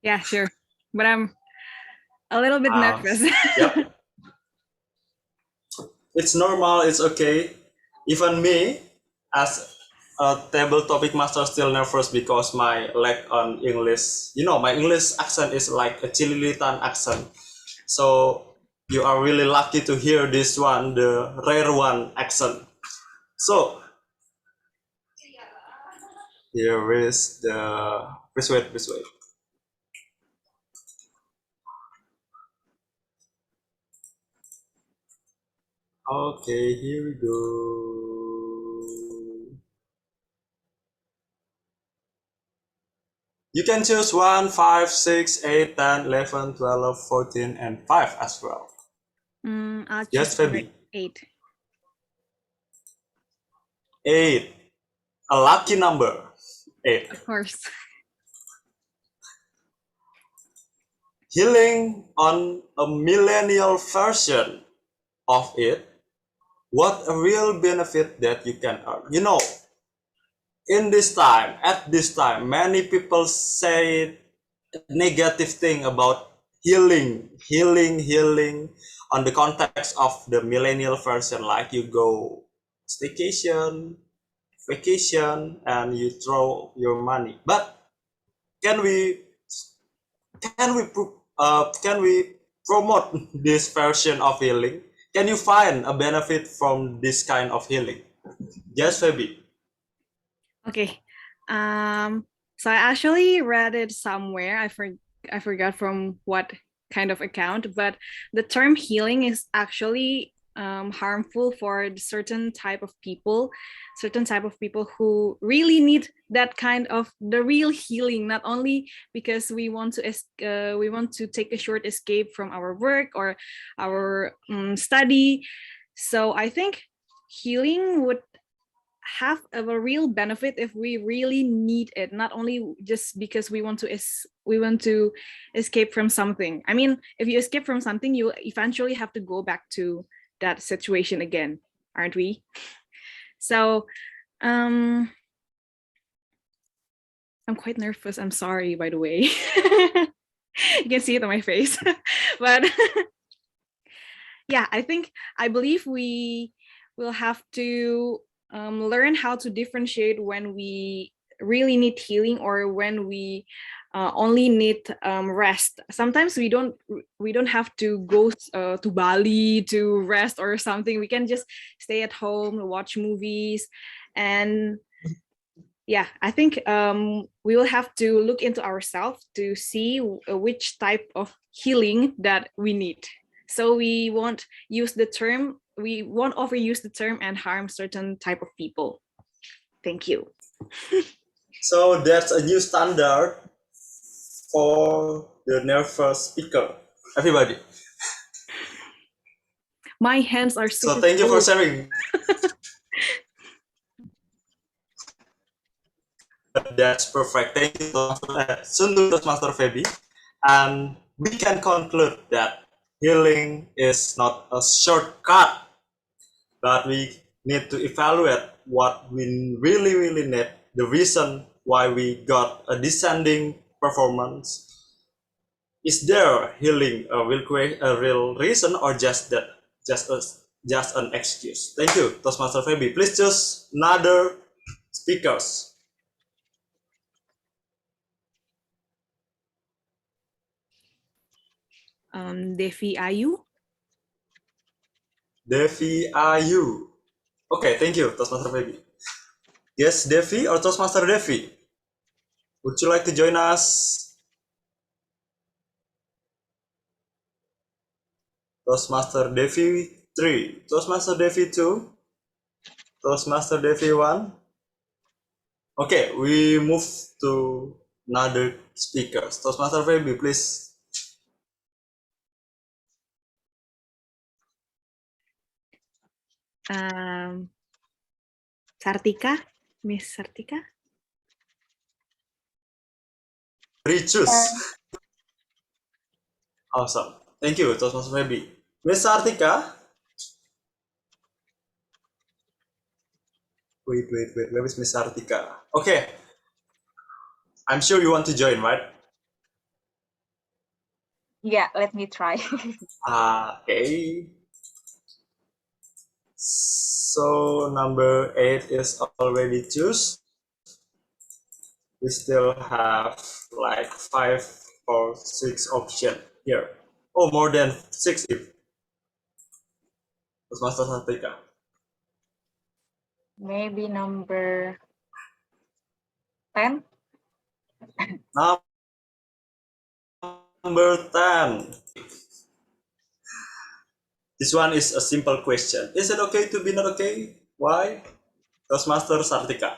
Yeah, sure. But I'm a little bit nervous. Yep. It's normal, it's okay. Even me, as a table topic master, still nervous because my lack on English. You know, my English accent is like a Chililitan accent. So you are really lucky to hear this one, the rare one accent. So here is the, please wait. Okay, here we go. You can choose 1, 5, 6, 8, 10, 11, 12, 14, and 5 as well. I'll Yes, choose Fabi. 8. 8. A lucky number. 8. Of course. Healing on a millennial version of it. What a real benefit that you can earn. You know, at this time, many people say negative thing about healing on the context of the millennial version, like you go staycation, vacation, and you throw your money. But can we promote this version of healing? Can you find a benefit from this kind of healing? Yes, Fabi. Okay. So I actually read it somewhere. I forgot from what kind of account, but the term healing is actually harmful for certain type of people who really need that kind of the real healing, not only because we want to take a short escape from our work or our study. So I think healing would have a real benefit if we really need it, not only just because we want to escape from something. I mean, if you escape from something, you eventually have to go back to that situation again, aren't we? So I'm quite nervous. I'm sorry, by the way. You can see it on my face. But yeah, I believe we will have to learn how to differentiate when we really need healing or when we only need rest. Sometimes we don't have to go to Bali to rest or something. We can just stay at home, watch movies, and yeah, I think we will have to look into ourselves to see which type of healing that we need. So we won't overuse the term and harm certain type of people. Thank you. So that's a new standard for the nervous speaker. Everybody. My hands are super So thank you for cold. sharing. That's perfect. Thank you, Master Fabi. And we can conclude that healing is not a shortcut, but we need to evaluate what we really need, the reason why we got a descending performance. Is there healing a real reason, or just an excuse? Thank you, Toastmaster Fabi. Please choose another speakers. Devi Ayu. Devi Ayu. Okay, thank you, Toastmaster Fabi. Yes, Devi or Toastmaster Devi? Would you like to join us? Toastmaster Devi, 3. Toastmaster Devi 2. Toastmaster Devi 1. Okay, we move to another speaker. Toastmaster Feby, please. Sartika, Miss Sartika. Re-choose. Awesome. Thank you, Toastmaster Feby. Miss Sartika. Wait. Where is Miss Sartika? Okay. I'm sure you want to join, right? Yeah, let me try. Okay. So number 8 is already choose. We still have like 5 or 6 options here. Oh, more than 6 if Master Satika. Maybe number 10. Number 10. This one is a simple question. Is it okay to be not okay? Why? Toastmaster Sartika.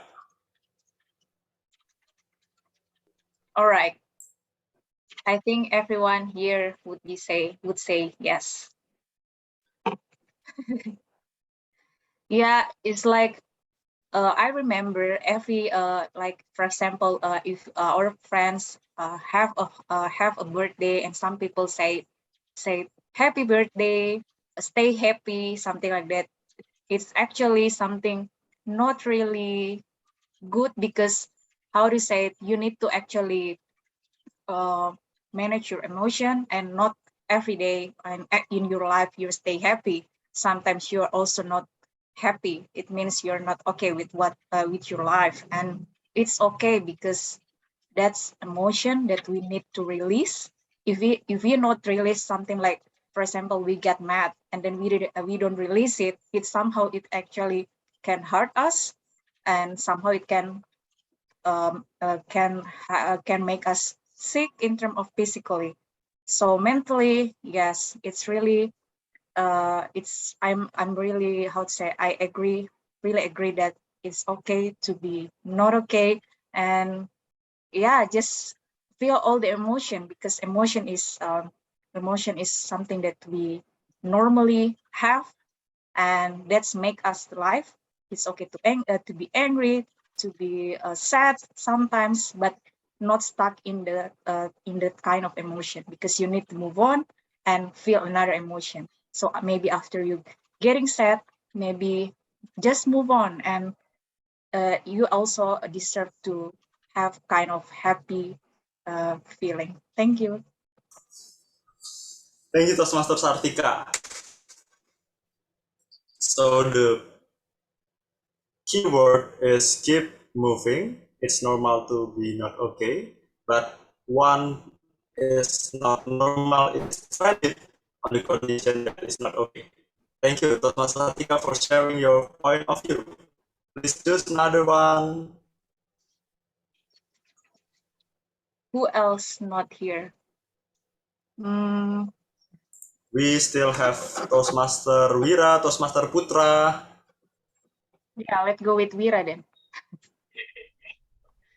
All right. I think everyone here would say yes. Yeah, it's like I remember every like for example if our friends have a birthday and some people say happy birthday, stay happy, something like that. It's actually something not really good because how to say it, you need to actually manage your emotion and not every day and in your life you stay happy. Sometimes you're also not happy. It means you're not okay with what with your life, and it's okay because that's emotion that we need to release. If we not release something, like for example we get mad and then we don't release it, it somehow it actually can hurt us, and somehow it can make us sick in terms of physically. So mentally, yes, it's really I'm really, how to say, I really agree that it's okay to be not okay, and yeah, just feel all the emotion, because emotion is something that we normally have, and that's make us alive. It's okay to be angry, to be sad sometimes, but not stuck in the kind of emotion, because you need to move on and feel another emotion. So maybe after you getting sad, maybe just move on, and you also deserve to have kind of happy feeling. Thank you. Thank you, Toastmaster Sartika. So the keyword is keep moving. It's normal to be not okay, but one is not normal, it's valid on the condition that is not okay. Thank you, Toastmaster Sartika, for sharing your point of view. Please choose another one. Who else not here? We still have Toastmaster Wira, Toastmaster Putra. Yeah, let's go with Wira then.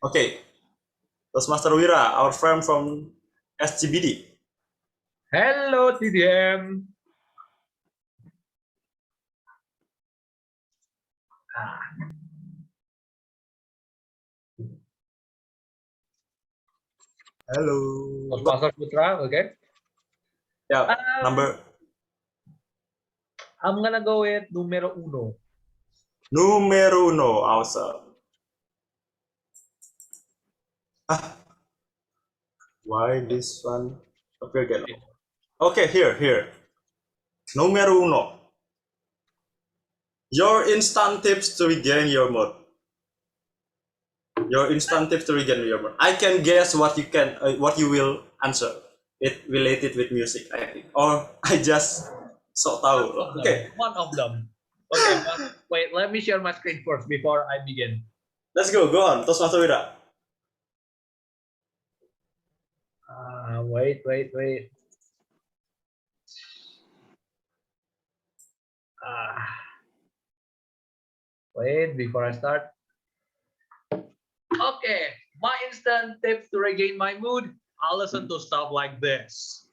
Okay, Toastmaster Wira, our friend from SGBD. Hello, TDM. Hello. Toastmaster Putra, okay. Yeah, number. I'm gonna go with numero uno. Numero uno, awesome. Why this one appear again? Okay, here. Numero uno. Your instant tips to regain your mood. Your instant tips to regain your mood. I can guess what you will answer. It related with music, I think. Or I just so tahu. Okay. One of them. Okay, but wait, let me share my screen first before I begin. Let's go on. Toastmaster Wira. Wait. Wait, before I start. Okay, my instant tips to regain my mood. I'll listen to stuff like this.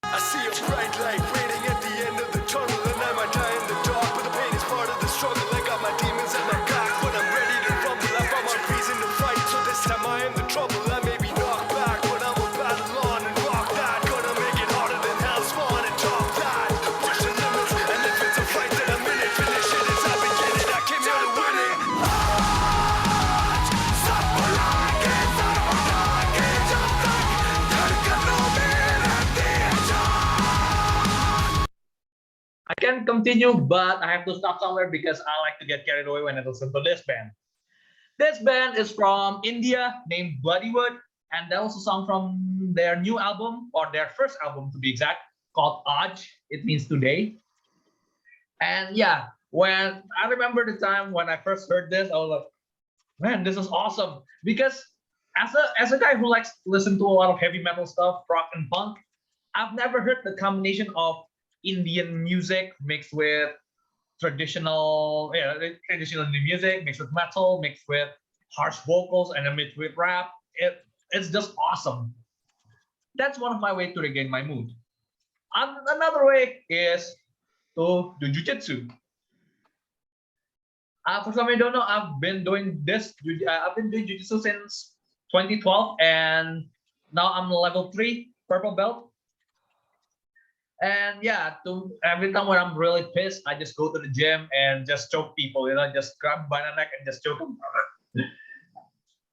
I see a bright light waiting at the end of the tunnel, and I might die in the dark, but the pain is part of the struggle. I got my demons at my back, but I'm ready to rumble. I found my reason to fight, so this time I am the trouble. I may be knocked back, but I'm a battle on and rock that. Gonna make it harder than hell spawn and top that. Push the limits, and if it's a fight, then I'm in it. Finish it as I begin it. I came here to win it. I can continue, but I have to stop somewhere because I like to get carried away when I listen to this band. This band is from India named Bloodywood, and that was a song from their new album, or their first album to be exact, called Aaj. It means today. And yeah, when I remember the time when I first heard this, I was like, man, this is awesome. Because as a guy who likes to listen to a lot of heavy metal stuff, rock and punk, I've never heard the combination of Indian music mixed with traditional new music, mixed with metal, mixed with harsh vocals, and then mixed with rap. It's just awesome. That's one of my ways to regain my mood. And another way is to do jujitsu. For some of you don't know, I've been doing jujitsu since 2012, and now I'm level 3 purple belt. And yeah, every time when I'm really pissed, I just go to the gym and just choke people, just grab by the neck and just choke them.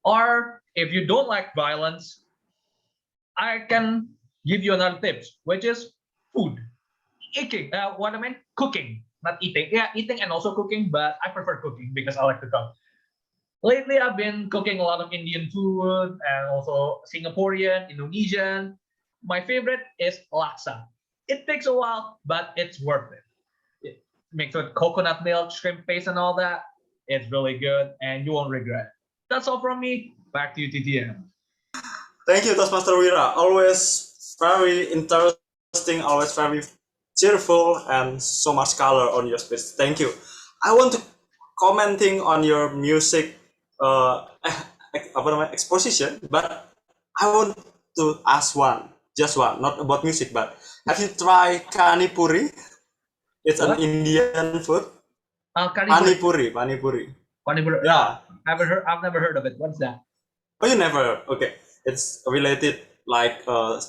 Or if you don't like violence, I can give you another tips, which is food. Cooking, not eating. Yeah, eating and also cooking, but I prefer cooking because I like to cook. Lately, I've been cooking a lot of Indian food and also Singaporean, Indonesian. My favorite is laksa. It takes a while, but it's worth it. It mixed with coconut milk, shrimp paste, and all that. It's really good, and you won't regret it. That's all from me. Back to you, TTM. Thank you, Toastmaster Wira. Always very interesting, always very cheerful, and so much color on your speech. Thank you. I want to commenting on your music exposition, but I want to ask just one, not about music, but have you tried pani puri? It's What? an Indian food. Pani puri. Pani puri. Yeah. I've never heard of it. What's that? Oh, you never? Okay. It's related like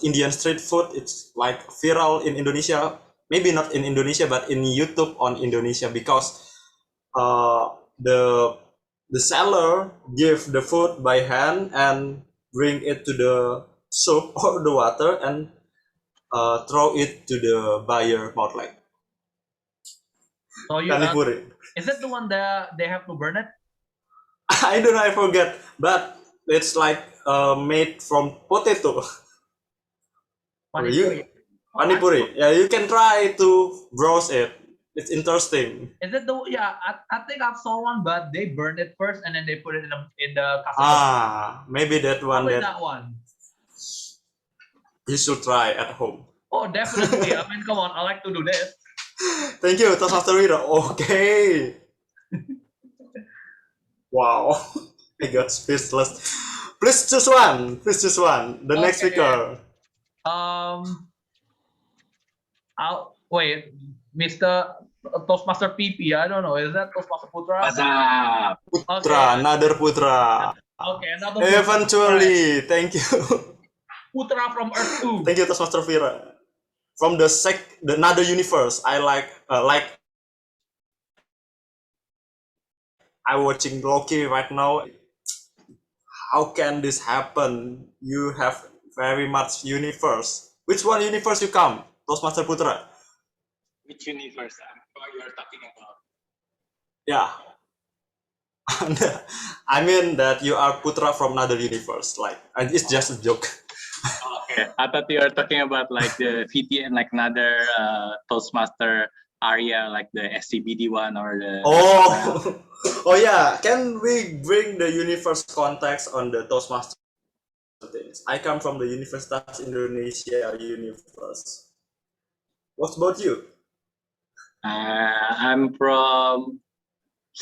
Indian street food. It's like viral in Indonesia. Maybe not in Indonesia, but in YouTube on Indonesia, because the seller give the food by hand and bring it to the soup or the water and throw it to the buyer mouth like. So is it the one that they have to burn it? I don't know, I forget, but it's like made from potato. Pani puri. Pani puri. Yeah, you can try to browse it. It's interesting. Is it I think I saw one, but they burned it first and then they put it in the Maybe that one. That one. You should try at home. Oh, definitely. I mean, come on, I like to do this. Thank you, Toastmaster Wira. Okay. Wow. I got speechless. Please choose one. The next speaker. Wait, Mr. Toastmaster PP. I don't know. Is that Toastmaster Putra? Putra, okay. Another Putra. Okay, another Putra. Eventually, thank you. Putra from Earth 2. Thank you, Toastmaster Wira. From the another universe. I like I'm watching Loki right now. How can this happen? You have very much universe. Which one universe you come, Toastmaster Putra? Which universe you are talking about? Yeah. I mean that you are Putra from another universe. Like, it's just a joke. Okay, I thought you were talking about like the VTN, like another Toastmaster area, like the SCBD one or the. Oh yeah. Can we bring the universe context on the Toastmaster things? I come from the Universitas Indonesia universe. What about you? I'm from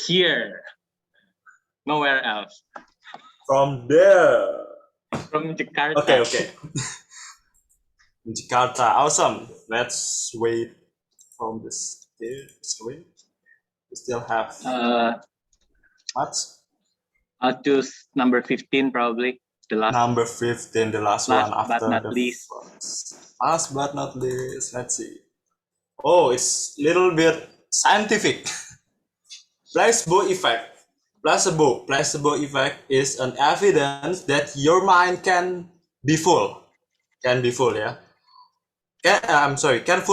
Here, nowhere else. From there. From Jakarta. Okay. Jakarta, awesome. Let's wait from this screen. We still have much. I'll choose number 15 probably. The last. Number 15, the last one after but not the least. first. Last but not least, let's see. Oh, it's a little bit scientific. Placebo effect. Placebo effect is an evidence that your mind can be full. Can fool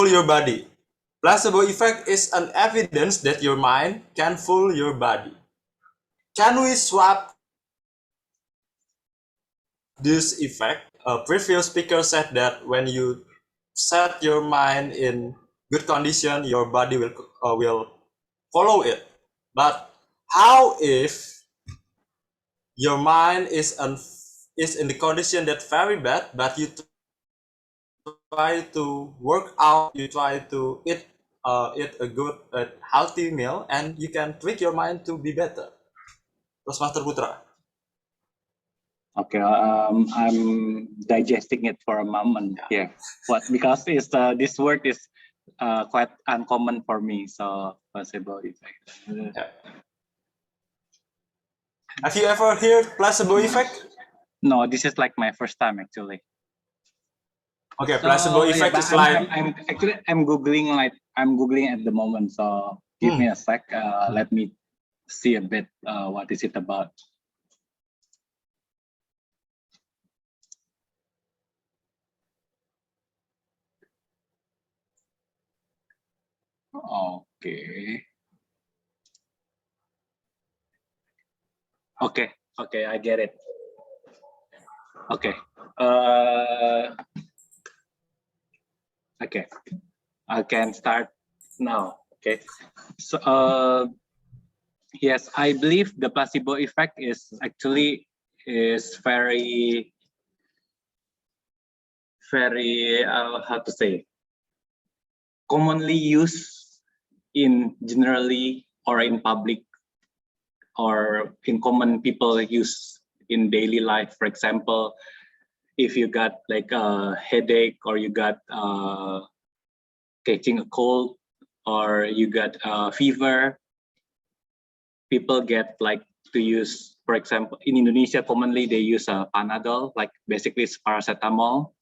your body. Placebo effect is an evidence that your mind can fool your body. Can we swap this effect? A previous speaker said that when you set your mind in good condition, your body will follow it. But how if your mind is in the condition that very bad, but you try to work out, you try to eat a good, healthy meal, and you can trick your mind to be better. Toastmaster Putra. Okay, I'm digesting it for a moment here. Because it's this word is quite uncommon for me. So placebo effect. Have you ever heard placebo effect? No, this is like my first time actually. Okay, placebo effect is like. I'm googling at the moment. So give me a sec. Let me see a bit. What is it about? Okay, I get it. Okay. Okay, I can start now. Okay. So yes, I believe the placebo effect is actually very how to say, commonly used in generally or in public or in common people use in daily life. For example, if you got like a headache or you got catching a cold or you got a fever, people get like to use, for example, in Indonesia, commonly they use a Panadol, like basically it's paracetamol.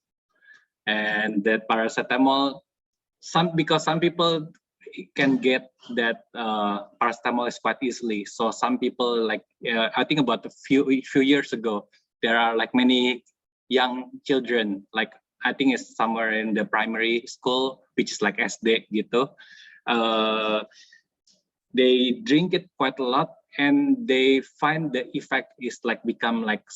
And that paracetamol, because some people can get that paracetamol is quite easily. So some people like, I think about a few years ago, there are like many young children, like I think it's somewhere in the primary school, which is like SD gitu. They drink it quite a lot and they find the effect is like become like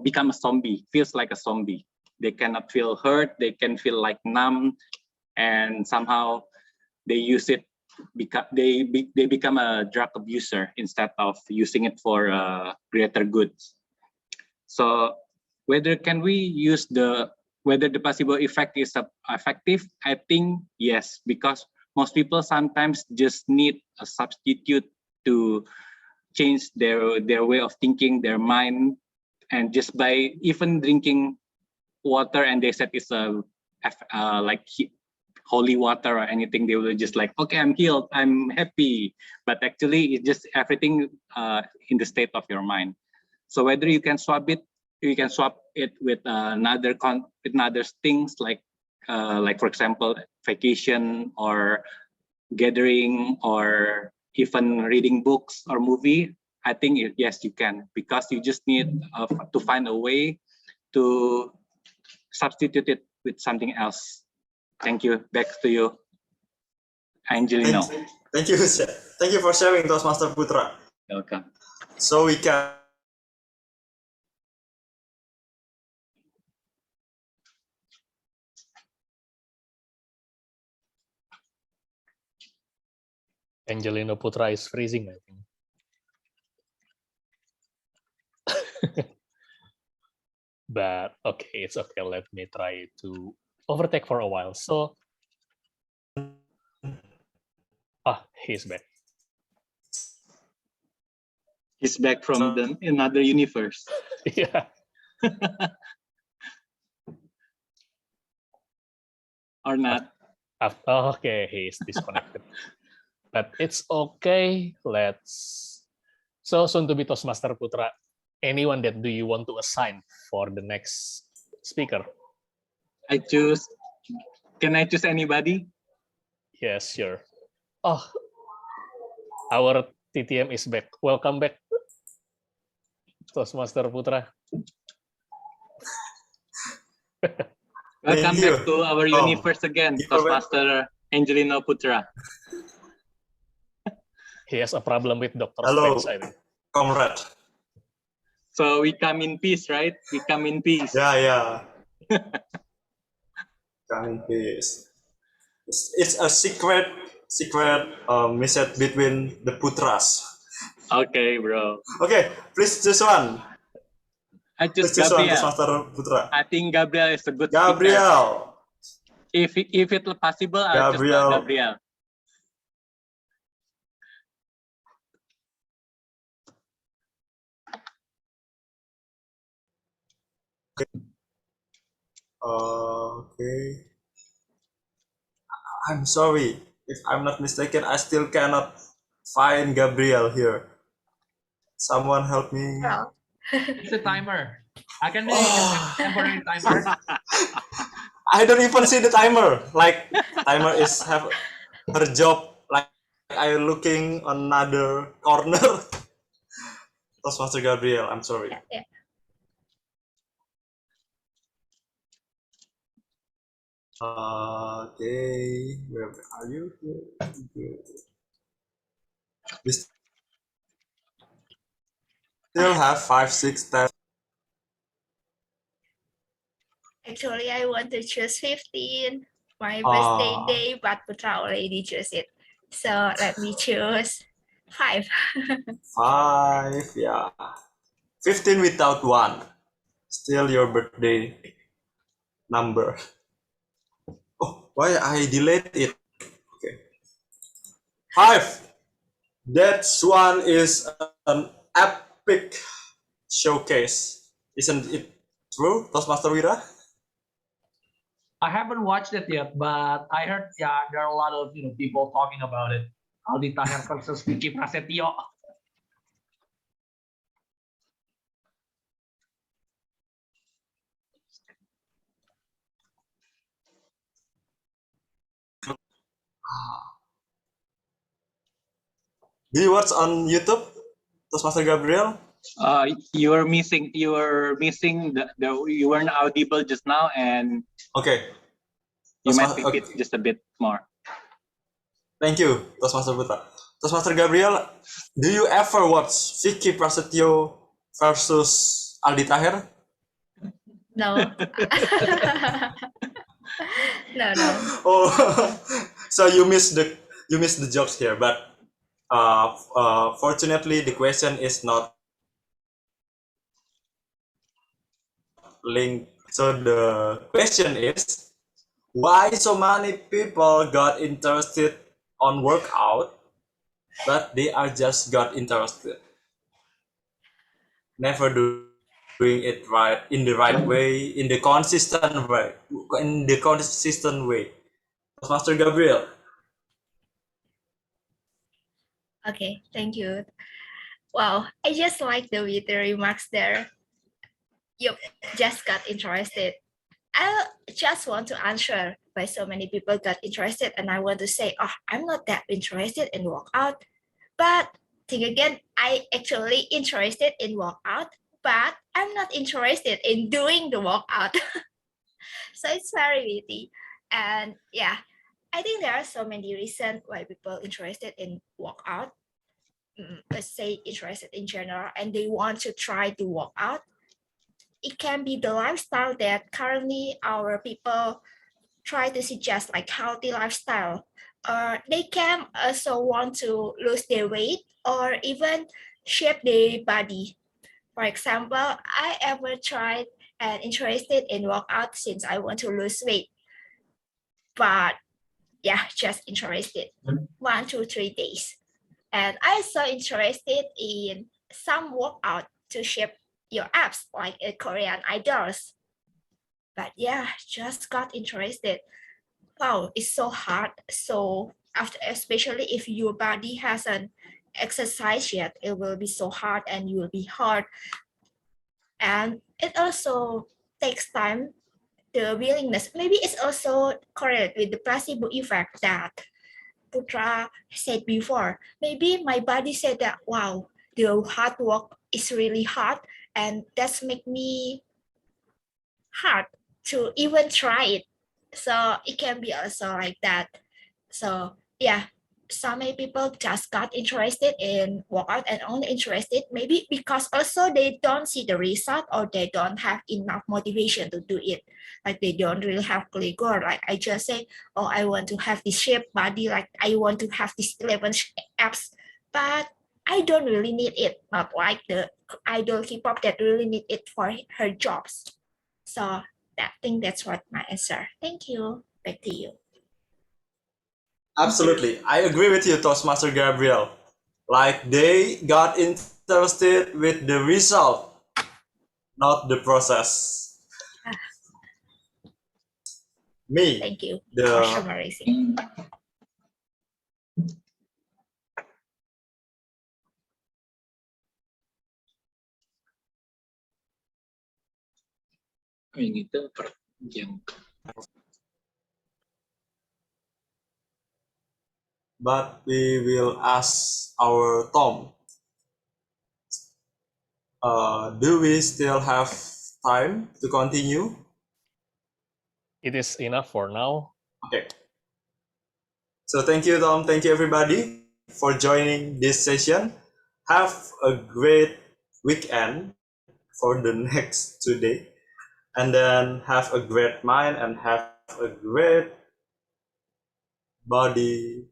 become a zombie, feels like a zombie. They cannot feel hurt, they can feel like numb, and somehow they use it because they become a drug abuser instead of using it for greater goods. So whether the placebo effect is effective, I think yes, because most people sometimes just need a substitute to change their way of thinking, their mind, and just by even drinking water, and they said it's like holy water or anything, they will just like, okay, I'm healed, I'm happy, but actually it's just everything in the state of your mind. So whether you can swap it with another things like for example vacation or gathering or even reading books or movie, I think yes you can, because you just need to find a way to substitute it with something else. Thank you. Back to you, Angelino. Thank you for sharing, Toastmaster Putra. Welcome. So we can. Angelino Putra is freezing, I think. But okay, it's okay. Let me try to overtake for a while. So Ah, he's back. He's back from another universe. Yeah. Or not. Okay, he's disconnected. But it's okay. So soon to be Toastmaster Putra. Anyone that do you want to assign for the next speaker? Can I choose anybody? Yes, sure. Oh, our TTM is back. Welcome back, Toastmaster Putra. Welcome back to our universe again, Toastmaster Angelino Putra. He has a problem with Dr. Hello, Strange, I think. comrade. So we come in peace, right? We come in peace. Yeah. Come in peace. It's a secret message between the Putras. Okay, bro. Okay, please choose one. I choose Please choose one, Gabriel. Toastmaster Putra. I think Gabriel is a good Gabriel. speaker. If it's possible, I'll choose Gabriel. Okay. I'm sorry. If I'm not mistaken, I still cannot find Gabriel here. Someone help me. It's a timer. I can make a temporary timer. I don't even see the timer. Like timer is have her job. Like I looking on another corner. Toastmaster Gabriel, I'm sorry. Yeah. Okay, where are you? We still have 5, 6, 10. Actually, I want to choose 15, my birthday day, but Putra already chose it. So let me choose 5. 5, yeah. 15 without 1. Still your birthday number. Oh, why I delete it? Okay. 5. That one is an epic showcase. Isn't it true, Toastmaster Wira? I haven't watched it yet, but I heard there are a lot of people talking about it. Aldi Taher versus Vicky Prasetyo. Do you watch on YouTube, Toastmaster Gabriel? You were missing the you weren't audible just now, and okay, you might repeat just a bit more. Thank you, Toastmaster Putra. Toastmaster Gabriel, do you ever watch Vicky Prasetyo versus Aldi Taher? No. No. Oh, so you missed the jokes here, but fortunately the question is not linked. So the question is, why so many people got interested on workout, but they are just got interested, never doing it right in the right way, in the consistent way, Master Gabriel. Okay, thank you. Wow, I just like the remarks there. You just got interested. I just want to answer why so many people got interested, and I want to say, I'm not that interested in workout. But think again, I actually interested in workout, but I'm not interested in doing the workout. So it's very witty. And yeah, I think there are so many reasons why people interested in workout. Let's say interested in general, and they want to try to work out. It can be the lifestyle that currently our people try to suggest, like healthy lifestyle. Or they can also want to lose their weight or even shape their body. For example, I ever tried and interested in workout since I want to lose weight. But yeah, just interested. 1 to 3 days. And I so interested in some workout to shape your abs like a Korean idols. But yeah, just got interested. Wow, it's so hard. So after, especially if your body hasn't exercised yet, it will be so hard and you will be hard. And it also takes time, the willingness. Maybe it's also correct with the placebo effect that Putra said before. Maybe my body said that, wow, the hard work is really hard, and that's make me hard to even try it. So it can be also like that. So yeah, so many people just got interested in workout and only interested maybe because also they don't see the result or they don't have enough motivation to do it. Like they don't really have clear goal. Like I just say, oh, I want to have this shape body, like I want to have this 11 abs, but I don't really need it. Not like the idol K-pop that really need it for her jobs. So I think that's what my answer. Thank you. Back to you. Absolutely. I agree with you, Toastmaster Gabriel. Like they got interested with the result, not the process. Me, Thank you for the summarizing. Yang itu yang but we will ask our Tom. Do we still have time to continue? It is enough for now. Okay. So thank you, Tom. Thank you, everybody, for joining this session. Have a great weekend for the next 2 days. And then have a great mind and have a great body.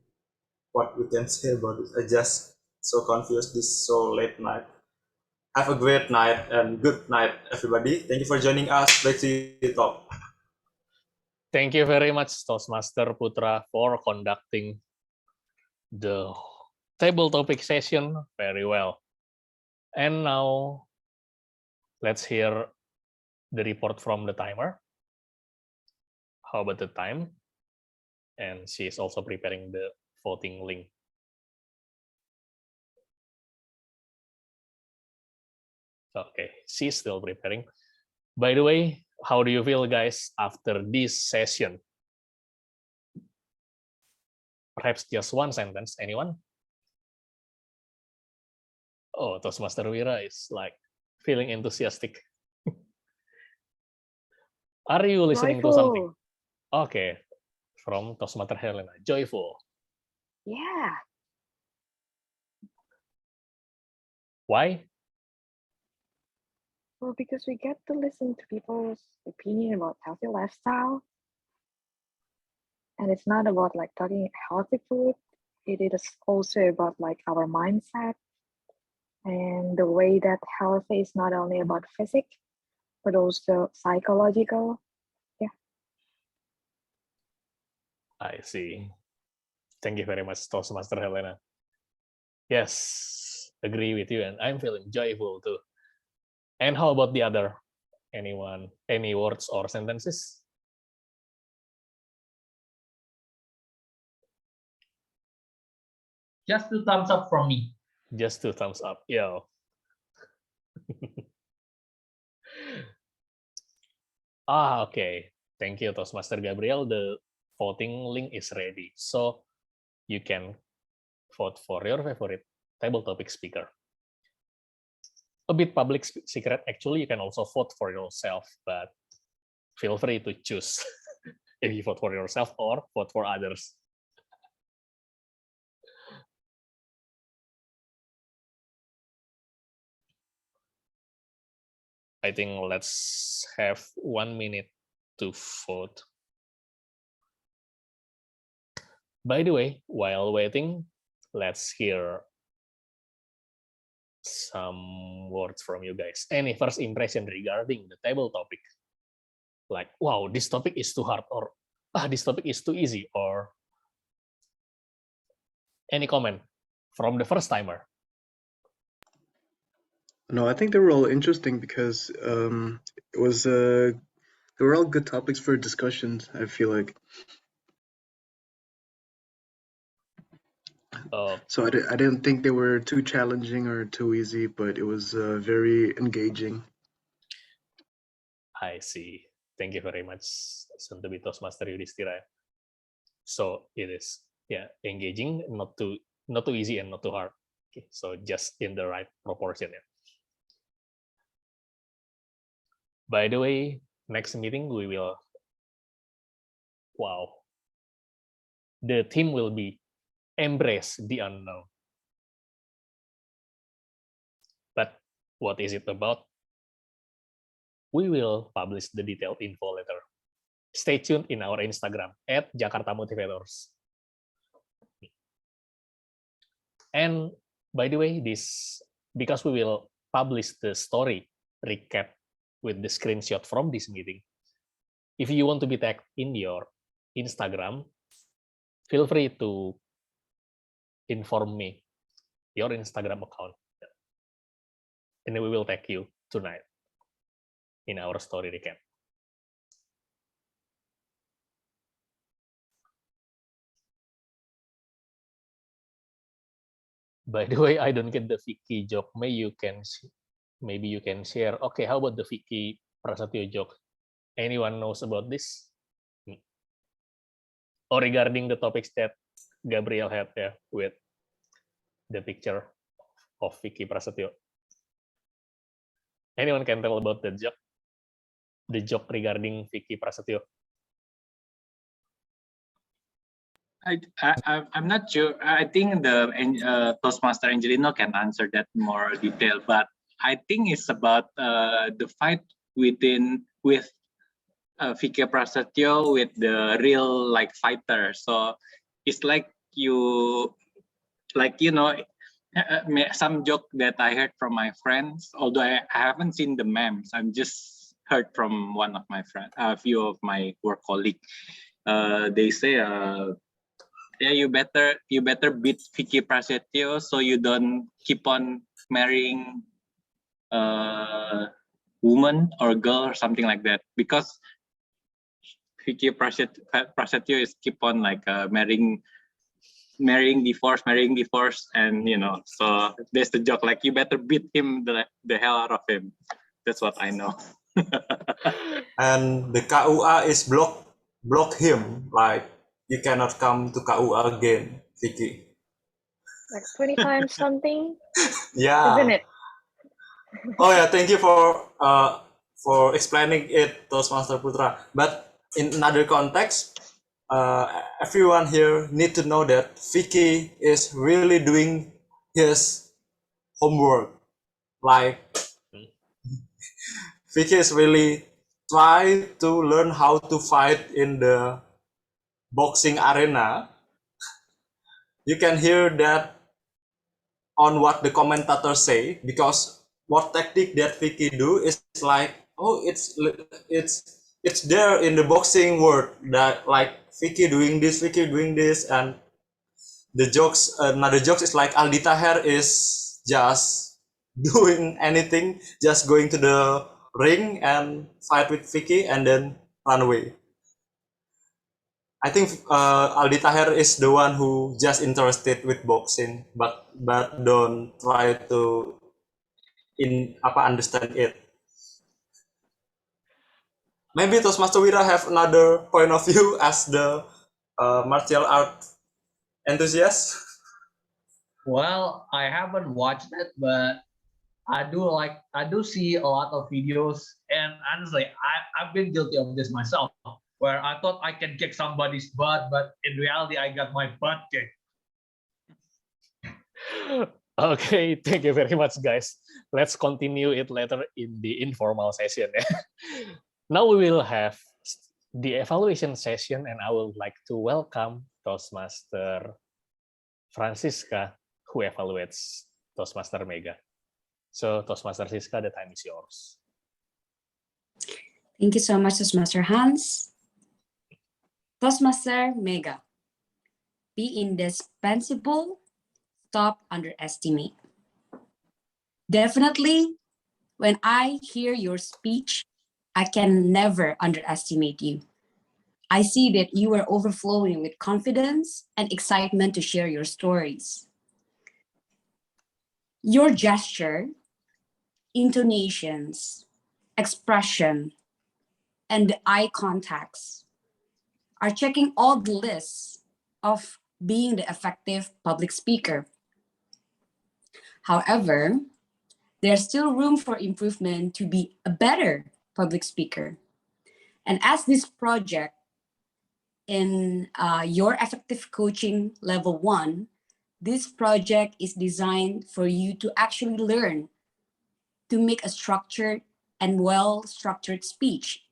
What we can say about it? I just so confused this so late night. Have a great night and good night, everybody. Thank you for joining us. Back to you, Tom. Thank you very much, Toastmaster Putra, for conducting the table topic session very well. And now, let's hear the report from the timer. How about the time? And she is also preparing the voting link. Okay, she's still preparing. By the way, how do you feel, guys, after this session? Perhaps just one sentence, anyone? Oh, Toastmaster Wira is like feeling enthusiastic. Are you listening to something? Okay, from Toastmaster Helena, joyful. Yeah. Why? Well, because we get to listen to people's opinion about healthy lifestyle. And it's not about like talking healthy food. It is also about like our mindset and the way that health is not only about physique, but also psychological. Yeah. I see. Thank you very much, Toastmaster Helena. Yes, agree with you, and I'm feeling joyful too. And how about the other? Anyone? Any words or sentences? Just 2 thumbs up from me. Just 2 thumbs up. Yeah. Okay. Thank you, Toastmaster Gabriel. The voting link is ready. So you can vote for your favorite table topic speaker. A bit public secret, actually, you can also vote for yourself, but feel free to choose if you vote for yourself or vote for others. I think let's have 1 minute to vote. By the way, while waiting, let's hear some words from you guys. Any first impression regarding the table topic? Like, wow, this topic is too hard, or this topic is too easy, or Any comment from the first timer? No, I think they were all interesting because it was they were all good topics for discussions, I feel like. So I didn't think they were too challenging or too easy, but it was very engaging. I see. Thank you very much, soon to be Toastmaster Yudhistira. So it is, yeah, engaging, not too easy and not too hard. Okay, so just in the right proportion. Yeah. By the way, next meeting we will. Wow. The theme will be embrace the unknown. But what is it about? We will publish the detailed info later. Stay tuned in our Instagram @Jakarta Motivators. And by the way, because we will publish the story recap with the screenshot from this meeting, if you want to be tagged in your Instagram, feel free to inform me your Instagram account, and we will tag you tonight in our story recap. By the way, I don't get the Vicky joke. Maybe you can share. Okay, how about the Vicky Prasetyo joke? Anyone knows about this? Or regarding the topics that Gabriel had with the picture of Vicky Prasetyo? Anyone can tell about the joke? The joke regarding Vicky Prasetyo? I'm not sure. I think the Toastmaster Angelino can answer that more detail, but I think it's about the fight with Vicky Prasetyo with the real fighter. So it's like some joke that I heard from my friends, although I haven't seen the memes. I'm just heard from one of my friends, a few of my work colleagues. They say, yeah, you better beat Vicky Prasetyo so you don't keep on marrying woman or girl or something like that, because Vicky Prasetyo is keep on marrying, divorce, and so there's the joke, like, you better beat him the hell out of him. That's what I know. And the KUA is block him, like, you cannot come to KUA again, Vicky. Like 20 times something. Yeah. Isn't it? Oh yeah, thank you for explaining it, Toastmaster Putra. But in another context, everyone here need to know that Vicky is really doing his homework. Like, Vicky is really try to learn how to fight in the boxing arena. You can hear that on what the commentators say, because what tactic that Vicky do is like, oh, it's there in the boxing world, that like Vicky doing this, and the jokes, another jokes is like Aldi Taher is just doing anything, just going to the ring and fight with Vicky and then run away. I think Aldi Taher is the one who just interested with boxing, but don't try to understand it. Maybe Toastmaster Wira have another point of view as the martial art enthusiast. Well, I haven't watched it, but I do see a lot of videos, and honestly, I've been guilty of this myself, where I thought I can kick somebody's butt, but in reality, I got my butt kicked. Okay, thank you very much, guys. Let's continue it later in the informal session. Now we will have the evaluation session, and I would like to welcome Toastmaster Francisca, who evaluates Toastmaster Mega. So, Toastmaster Francisca, the time is yours. Thank you so much, Toastmaster Hans. Toastmaster Mega. Be indispensable stop underestimate. Definitely, when I hear your speech, I can never underestimate you. I see that you are overflowing with confidence and excitement to share your stories. Your gesture, intonations, expression, and the eye contacts are checking all the lists of being the effective public speaker. However, there's still room for improvement to be a better public speaker. And as this project in your effective coaching level 1, this project is designed for you to actually learn to make a structured and well-structured speech,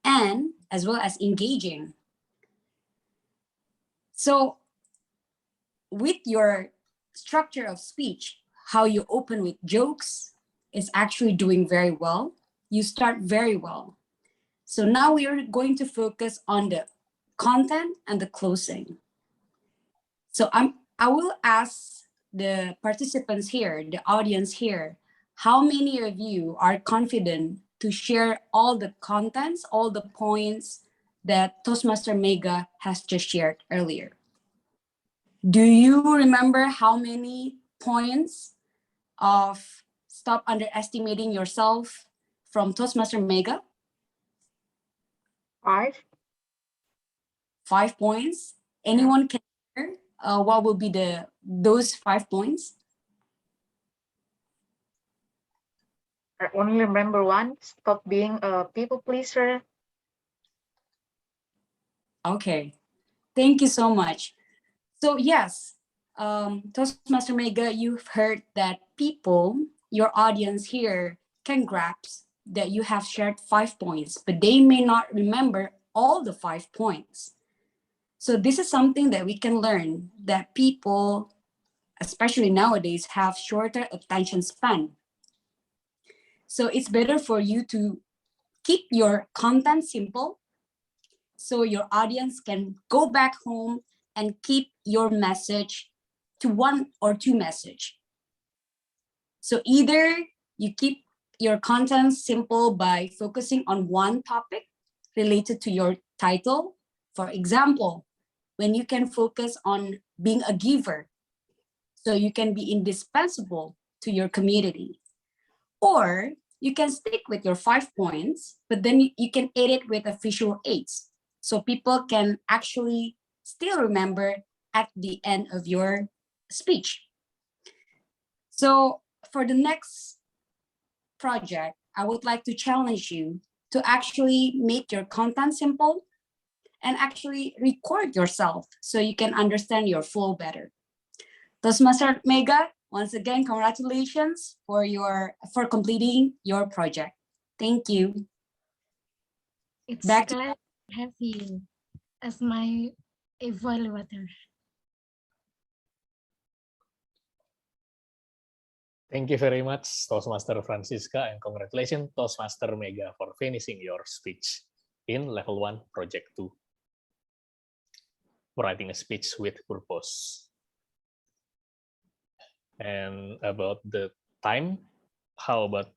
and as well as engaging. So with your structure of speech, how you open with jokes is actually doing very well. You start very well. So now we are going to focus on the content and the closing. So I will ask the participants here, the audience here, how many of you are confident to share all the contents, all the points that Toastmaster Mega has just shared earlier? Do you remember how many points of stop underestimating yourself from Toastmaster Mega? 5. 5 points. Anyone can share what will be those 5 points? I only remember one. Stop being a people pleaser. Okay, thank you so much. So yes, Toastmaster Mega, you've heard that people, your audience here, can grasp that you have shared 5 points, but they may not remember all the 5 points. So this is something that we can learn, that people, especially nowadays, have shorter attention span. So it's better for you to keep your content simple so your audience can go back home and keep your message to 1 or 2 message. So either you keep your content simple by focusing on one topic related to your title. For example, when you can focus on being a giver, so you can be indispensable to your community. Or you can stick with your 5 points, but then you can add it with a visual aids, so people can actually still remember at the end of your speech. So for the next project, I would like to challenge you to actually make your content simple and actually record yourself so you can understand your flow better. Toastmaster Mega, once again, congratulations for completing your project. Thank you. It's Back to glad to have you as my evaluator. Thank you very much, Toastmaster Francisca, and congratulations, Toastmaster Mega, for finishing your speech in level 1, project 2. Writing a speech with purpose. And about the time, how about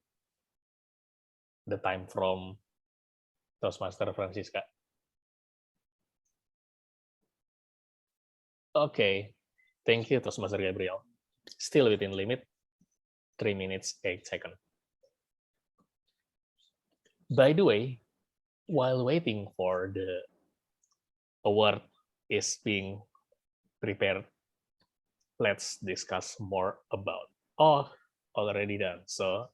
the time from Toastmaster Francisca? Okay, thank you, Toastmaster Gabriel. Still within limit, 3 minutes, 8 seconds. By the way, while waiting for the award is being prepared, let's discuss more about, already done. So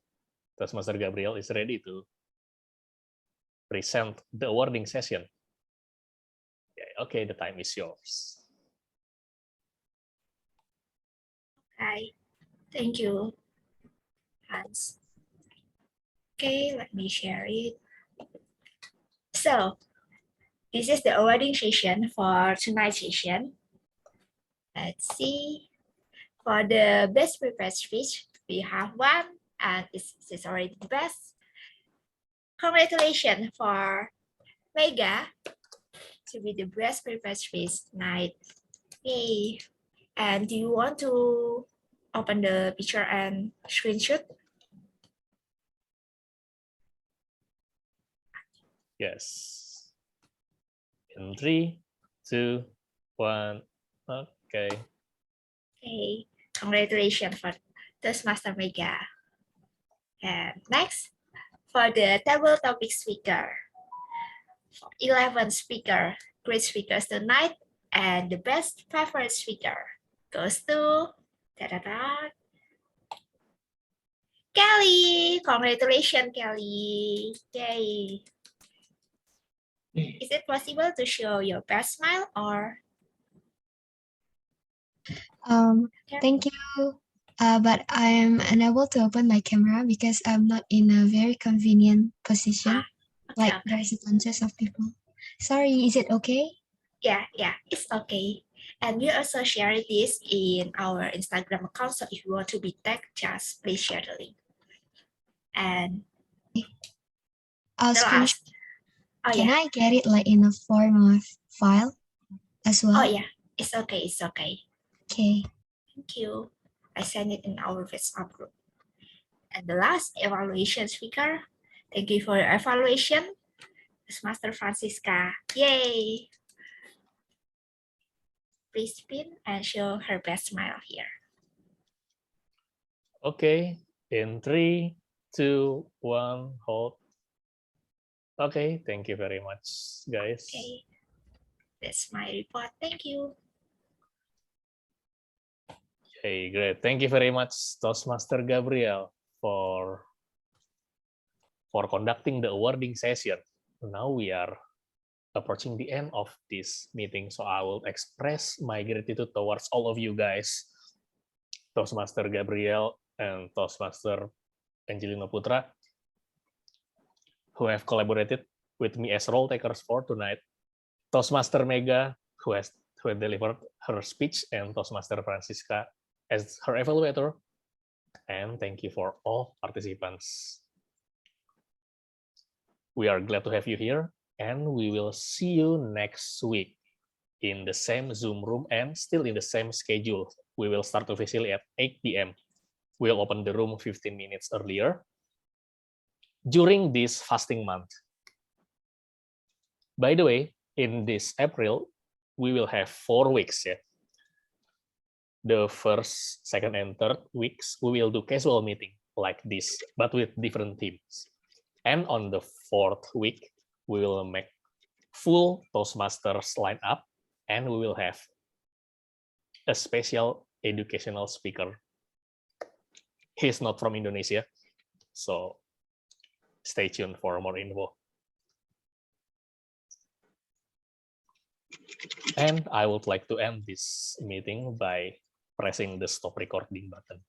Toastmaster Gabriel is ready to present the awarding session. Okay, the time is yours. Hi, thank you, Hans. Okay, let me share it. So, this is the awarding session for tonight's session. Let's see. For the best prepared speech, we have one, and it's already the best. Congratulations for Mega to be the best prepared speech tonight. Yay. And do you want to open the picture and screenshot? Yes. In 3, 2, 1. Okay. Okay, congratulations for Toastmaster Mega. And next, for the table topic speaker, 11 speaker, great speakers tonight, and the best favorite speaker goes to Kelly. Congratulations, Kelly. Yay. Is it possible to show your best smile or? Thank you. But I'm unable to open my camera because I'm not in a very convenient position. Okay, Like there's a bunches of people. Sorry, is it okay? Yeah, it's okay. And we also share this in our Instagram account. So if you want to be tagged, just please share the link. And I'll the screenshot. last. Oh, Can yeah. I get it like in a form of file as well? Oh, yeah. It's okay. It's okay. Okay. Thank you. I send it in our WhatsApp group. And the last evaluation speaker. Thank you for your evaluation, Master Francisca. Yay! Please spin and show her best smile here. Okay. In 3, 2, 1. Hold. Okay. Thank you very much, guys. Okay. That's my report. Thank you. Okay, great. Thank you very much, Toastmaster Gabriel, for conducting the awarding session. Now we are approaching the end of this meeting, so I will express my gratitude towards all of you guys, Toastmaster Gabriel and Toastmaster Angelino Putra, who have collaborated with me as role takers for tonight, Toastmaster Mega, who had delivered her speech, and Toastmaster Francisca as her evaluator, and thank you for all participants. We are glad to have you here, and we will see you next week in the same Zoom room and still in the same schedule. We will start officially at 8 p.m. We'll open the room 15 minutes earlier during this fasting month. By the way, in this April, we will have 4 weeks. Yeah? The first, second, and third weeks, we will do casual meeting like this, but with different themes. And on the 4th week, we will make full Toastmasters lineup, and we will have a special educational speaker. He's not from Indonesia, so stay tuned for more info. And I would like to end this meeting by pressing the stop recording button.